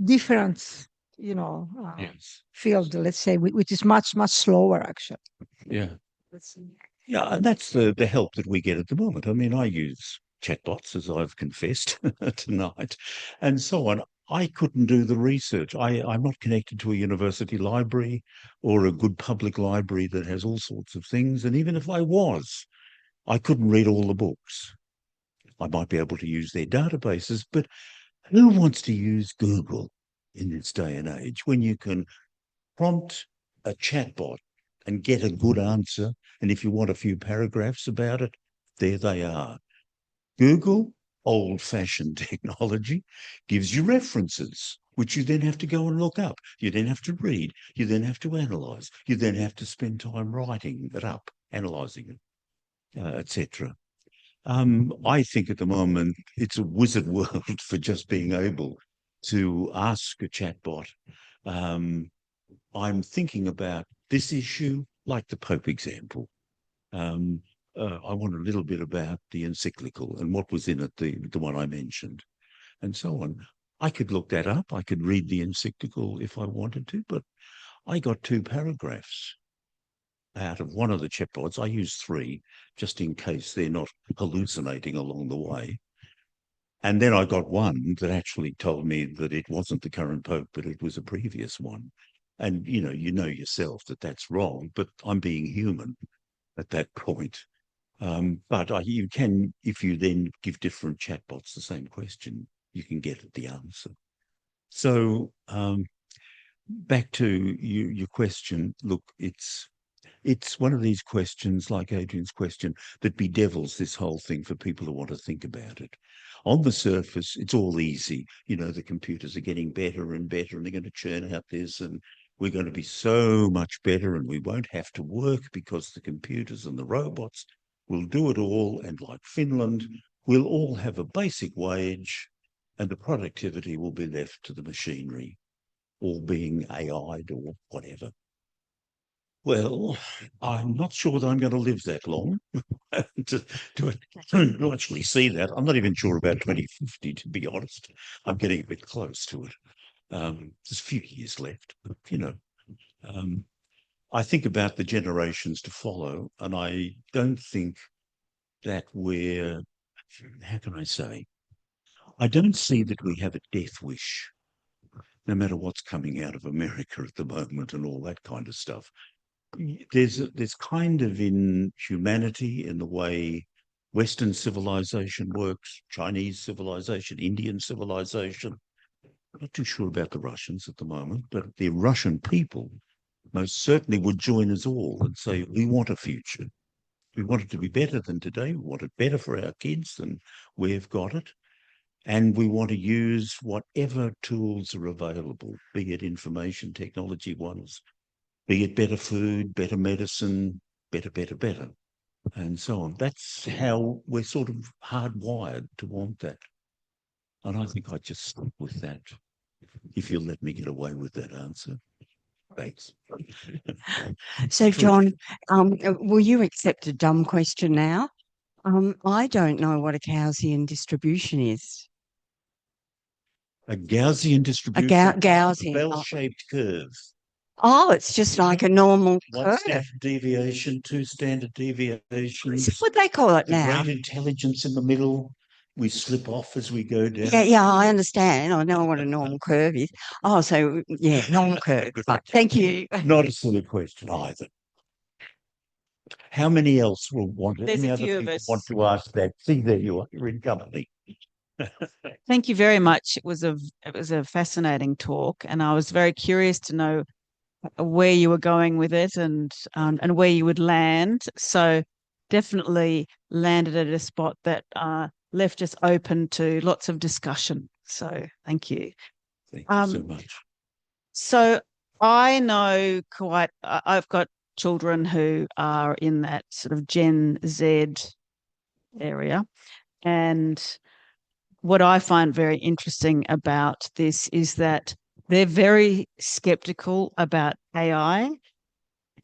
different, Yes. field. Let's say, which is much slower actually. Yeah. Let's see. Yeah, and that's the help that we get at the moment. I mean, I use chatbots, as I've confessed tonight, and so on. I couldn't do the research. I'm not connected to a university library or a good public library that has all sorts of things. And even if I was, I couldn't read all the books. I might be able to use their databases, but who wants to use Google? in this day and age when you can prompt a chatbot and get a good answer. And if you want a few paragraphs about it, there they are. Google, old-fashioned technology, gives you references, which you then have to go and look up. You then have to read. You then have to analyse. You then have to spend time writing it up, analysing it, etc. I think at the moment it's a wizard world for just being able to ask a chatbot. I'm thinking about this issue, like the Pope example. I want a little bit about the encyclical and what was in it, the one I mentioned, and so on. I could look that up. I could read the encyclical if I wanted to, but I got 2 paragraphs out of one of the chatbots. I use 3 just in case they're not hallucinating along the way. And then I got one that actually told me that it wasn't the current Pope, but it was a previous one. And, you know yourself that that's wrong, but I'm being human at that point. But you can, if you then give different chatbots the same question, you can get at the answer. So back to your question, look, it's one of these questions, like Adrian's question, that bedevils this whole thing for people who want to think about it. On the surface, it's all easy. The computers are getting better and better, and they're going to churn out this, and we're going to be so much better, and we won't have to work because the computers and the robots will do it all. And like Finland, we'll all have a basic wage, and the productivity will be left to the machinery, all being AI'd or whatever. Well, I'm not sure that I'm going to live that long to actually see that. I'm not even sure about 2050, to be honest. I'm getting a bit close to it. There's a few years left, but, I think about the generations to follow, and I don't think that how can I say? I don't see that we have a death wish, no matter what's coming out of America at the moment and all that kind of stuff. There's kind of in humanity, in the way Western civilization works, Chinese civilization, Indian civilization. I'm not too sure about the Russians at the moment, but the Russian people most certainly would join us all and say, we want a future. We want it to be better than today. We want it better for our kids than we've got it. And we want to use whatever tools are available, be it information technology ones, be it better food, better medicine, better, and so on. That's how we're sort of hardwired to want that. And I think I just stick with that, if you'll let me get away with that answer. Thanks. So, John, will you accept a dumb question now? I don't know what a Gaussian distribution is. A Gaussian distribution? Gaussian. Bell-shaped curve. Oh, it's just like a normal One curve. standard deviation, 2 standard deviations. That's what they call it now. Great intelligence in the middle. We slip off as we go down. Yeah, I understand. I know what a normal curve is. Oh, so yeah, normal curve. But thank you. Not a silly question either. How many else will want it? There's Any a other few of people us. want to ask that? See, there you are. You're in company. Thank you very much. It was a fascinating talk, and I was very curious to know where you were going with it and where you would land. So definitely landed at a spot that left us open to lots of discussion. So thank you. Thank you so much. So I know I've got children who are in that sort of Gen Z area, and what I find very interesting about this is that they're very skeptical about AI,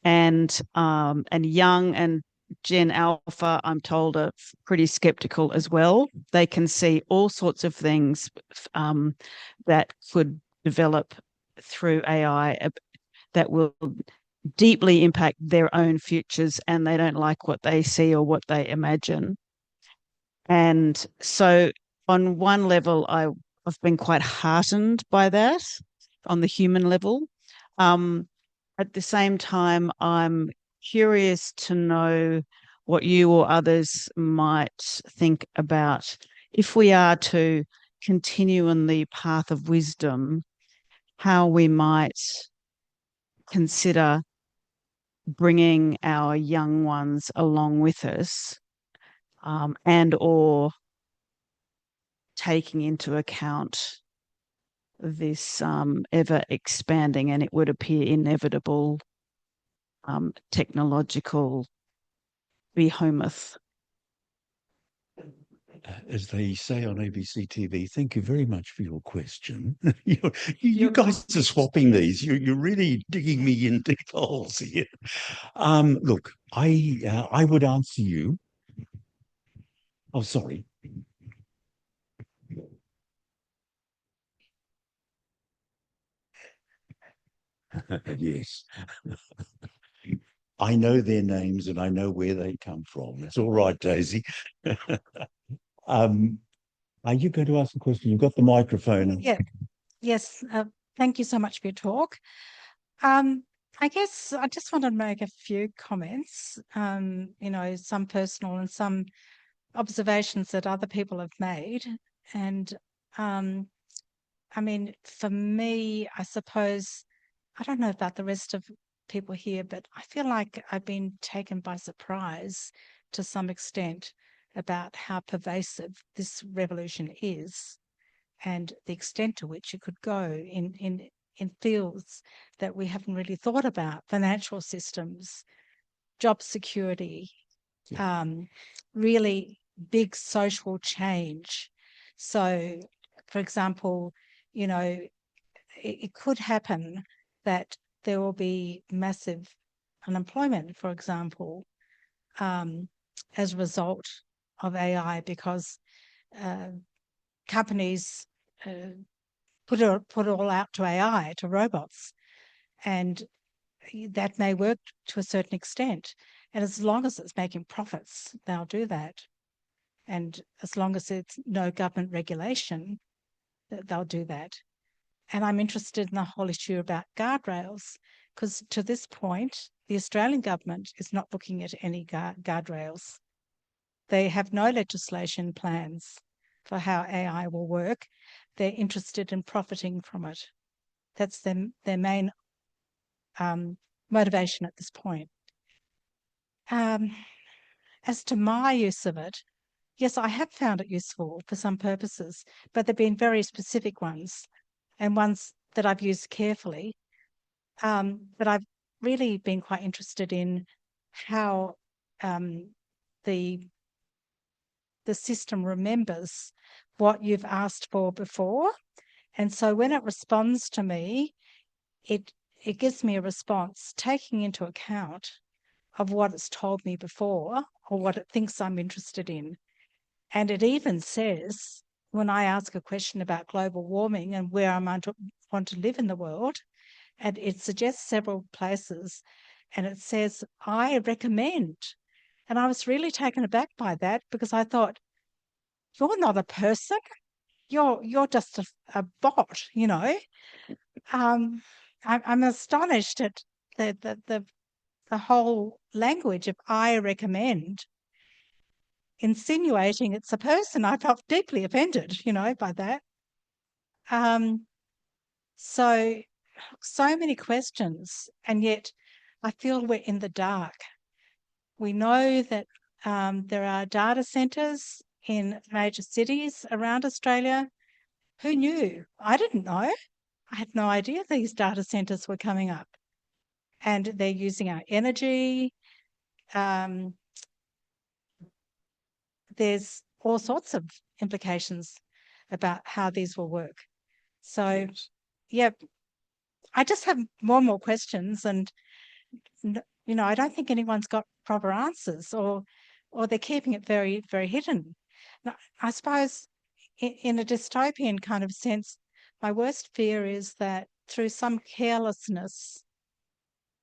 and Young and Gen Alpha, I'm told, are pretty skeptical as well. They can see all sorts of things that could develop through AI that will deeply impact their own futures, and they don't like what they see or what they imagine. And so on one level, I've been quite heartened by that on the human level. At the same time, I'm curious to know what you or others might think about if we are to continue on the path of wisdom, how we might consider bringing our young ones along with us, and or taking into account this ever expanding, and it would appear inevitable, technological behemoth. As they say on ABC TV, thank you very much for your question. You guys are swapping these. You're really digging me in deep holes here. Look, I would answer you. Oh, sorry. Yes. I know their names and I know where they come from. It's all right, Daisy. Are you going to ask a question? You've got the microphone. Yeah. Yes. Thank you so much for your talk. I guess I just want to make a few comments, some personal and some observations that other people have made. And I mean, for me, I suppose, I don't know about the rest of people here, but I feel like I've been taken by surprise to some extent about how pervasive this revolution is and the extent to which it could go in fields that we haven't really thought about: financial systems, job security, really big social change. So, for example, it could happen that there will be massive unemployment, for example, as a result of AI, because companies put it all out to AI, to robots, and that may work to a certain extent. And as long as it's making profits, they'll do that. And as long as it's no government regulation, they'll do that. And I'm interested in the whole issue about guardrails, because to this point, the Australian government is not looking at any guardrails. They have no legislation plans for how AI will work. They're interested in profiting from it. That's their main motivation at this point. As to my use of it, yes, I have found it useful for some purposes, but there have been very specific ones and ones that I've used carefully. But I've really been quite interested in how the system remembers what you've asked for before. And so when it responds to me, it gives me a response taking into account of what it's told me before or what it thinks I'm interested in. And it even says, when I ask a question about global warming and where I might want to live in the world, and it suggests several places, and it says, I recommend. And I was really taken aback by that, because I thought, you're not a person. You're just a bot, I'm astonished at the whole language of I recommend, insinuating it's a person. I felt deeply offended, by that. So many questions, and yet I feel we're in the dark. We know that there are data centres in major cities around Australia. Who knew? I didn't know. I had no idea these data centres were coming up. And they're using our energy. There's all sorts of implications about how these will work. So, yeah, I just have more and more questions, and I don't think anyone's got proper answers, or they're keeping it very, very hidden. Now, I suppose in a dystopian kind of sense, my worst fear is that through some carelessness,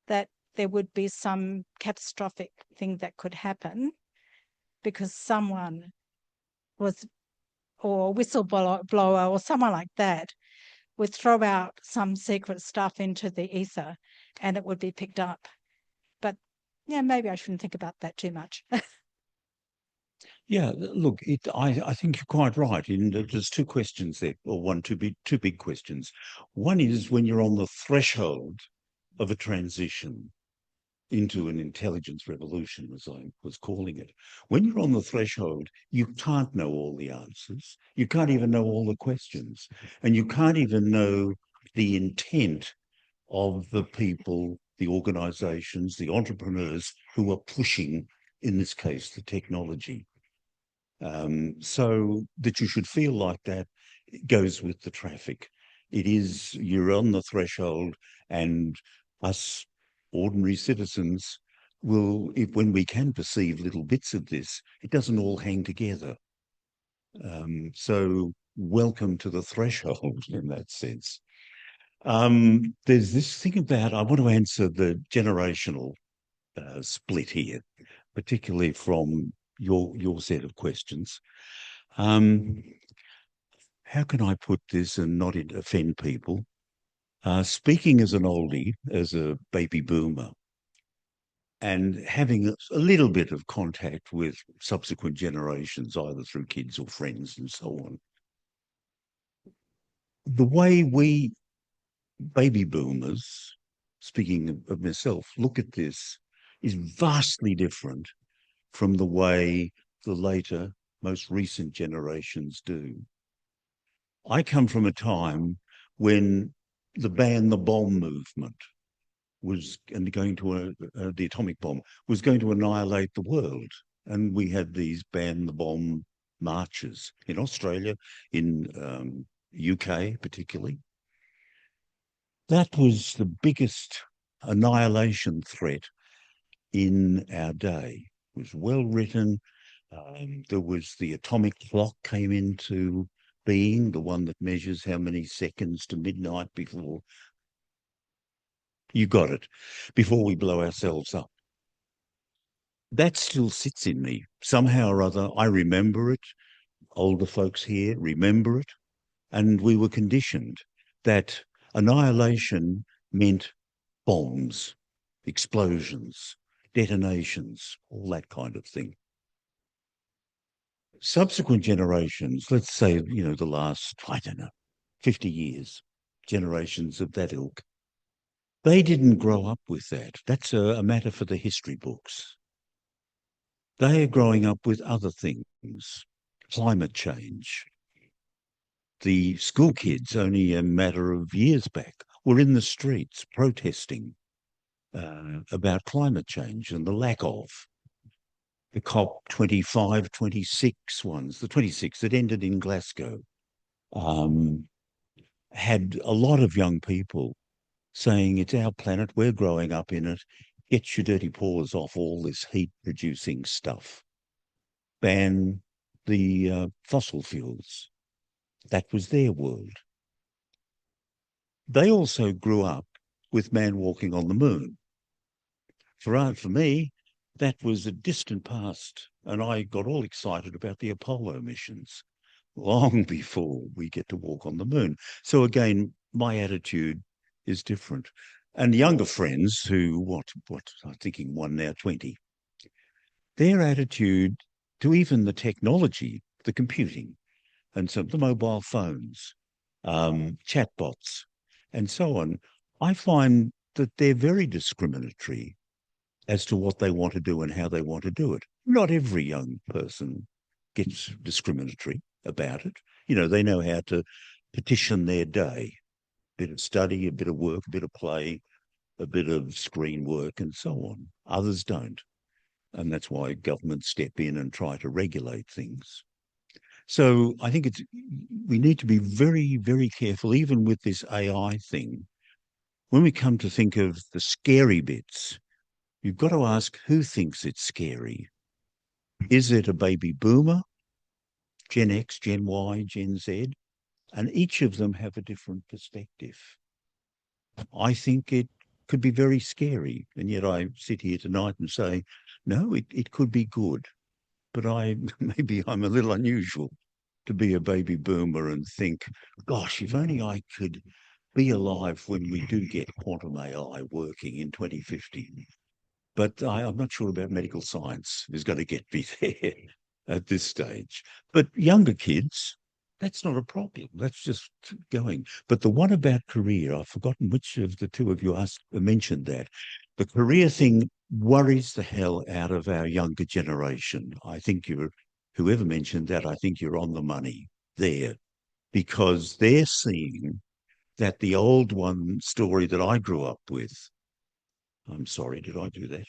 that there would be some catastrophic thing that could happen because someone was, or whistleblower or someone like that, would throw out some secret stuff into the ether and it would be picked up. But yeah, maybe I shouldn't think about that too much. Yeah, look, I think you're quite right. There's two questions there, or two big questions. One is when you're on the threshold of a transition into an intelligence revolution, as I was calling it. When you're on the threshold, you can't know all the answers. You can't even know all the questions. And you can't even know the intent of the people, the organizations, the entrepreneurs who are pushing, in this case, the technology. So that you should feel like that goes with the traffic. It is, you're on the threshold, and us ordinary citizens will, when we can perceive little bits of this, it doesn't all hang together. So welcome to the threshold in that sense. There's this thing about, I want to answer the generational split here, particularly from your set of questions. How can I put this and not offend people? Speaking as an oldie, as a baby boomer, and having a little bit of contact with subsequent generations, either through kids or friends and so on, the way we baby boomers, speaking of myself, look at this is vastly different from the way the later, most recent generations do. I come from a time when the ban the bomb movement was going to the atomic bomb was going to annihilate the world, and we had these ban the bomb marches in Australia, in UK particularly. That was the biggest annihilation threat in our day. It was well written. There was the atomic clock came into being, the one that measures how many seconds to midnight before, you got it, before we blow ourselves up. That still sits in me. Somehow or other, I remember it. Older folks here remember it. And we were conditioned that annihilation meant bombs, explosions, detonations, all that kind of thing. Subsequent generations, let's say, the last, 50 years, generations of that ilk, they didn't grow up with that. That's a matter for the history books. They are growing up with other things, climate change. The school kids, only a matter of years back, were in the streets protesting about climate change and the lack of. The COP25, 26 ones, the 26 that ended in Glasgow, had a lot of young people saying, it's our planet, we're growing up in it, get your dirty paws off all this heat-producing stuff. Ban the fossil fuels. That was their world. They also grew up with man walking on the moon. For me, that was a distant past, and I got all excited about the Apollo missions long before we get to walk on the moon. So again, my attitude is different. And younger friends who, I'm thinking one now, 20, their attitude to even the technology, the computing, and some of the mobile phones, chatbots, and so on, I find that they're very discriminatory as to what they want to do and how they want to do it. Not every young person gets discriminatory about it. They know how to petition their day. A bit of study, a bit of work, a bit of play, a bit of screen work, and so on. Others don't. And that's why governments step in and try to regulate things. So I think we need to be very, very careful, even with this AI thing. When we come to think of the scary bits, you've got to ask who thinks it's scary. Is it a baby boomer, Gen X, Gen Y, Gen Z? And each of them have a different perspective. I think it could be very scary. And yet I sit here tonight and say, no, it could be good. But maybe I'm a little unusual to be a baby boomer and think, gosh, if only I could be alive when we do get quantum AI working in 2050. But I'm not sure about medical science is going to get me there. at this stage. But younger kids, that's not a problem. That's just going. But the one about career, I've forgotten which of the two of you mentioned that. The career thing worries the hell out of our younger generation. I think whoever mentioned that, I think you're on the money there, because they're seeing that the old one story that I grew up with, I'm sorry, did I do that?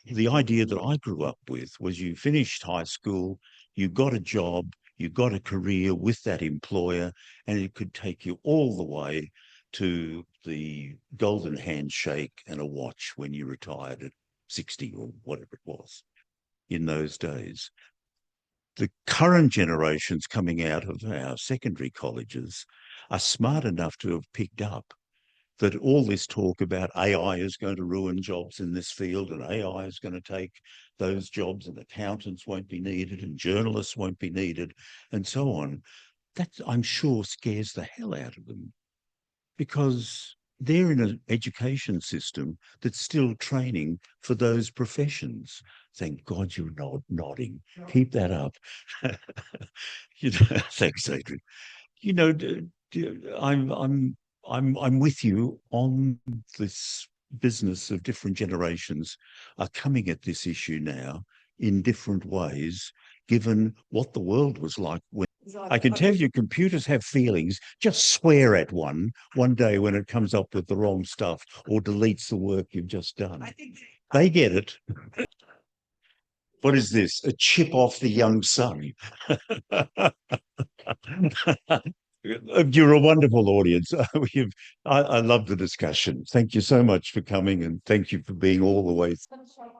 The idea that I grew up with was you finished high school, you got a job, you got a career with that employer, and it could take you all the way to the golden handshake and a watch when you retired at 60 or whatever it was in those days. The current generations coming out of our secondary colleges are smart enough to have picked up that all this talk about AI is going to ruin jobs in this field, and AI is going to take those jobs, and accountants won't be needed and journalists won't be needed and so on, that I'm sure scares the hell out of them, because they're in an education system that's still training for those professions. Thank God you're nodding. Keep that up. Thanks, Adrian. You know, I'm with you on this business of different generations are coming at this issue now in different ways, given what the world was like when. I can tell you computers have feelings. Just swear at one day when it comes up with the wrong stuff or deletes the work you've just done. They get it. What is this? A chip off the young sun. You're a wonderful audience. I love the discussion. Thank you so much for coming, and thank you for being all the way.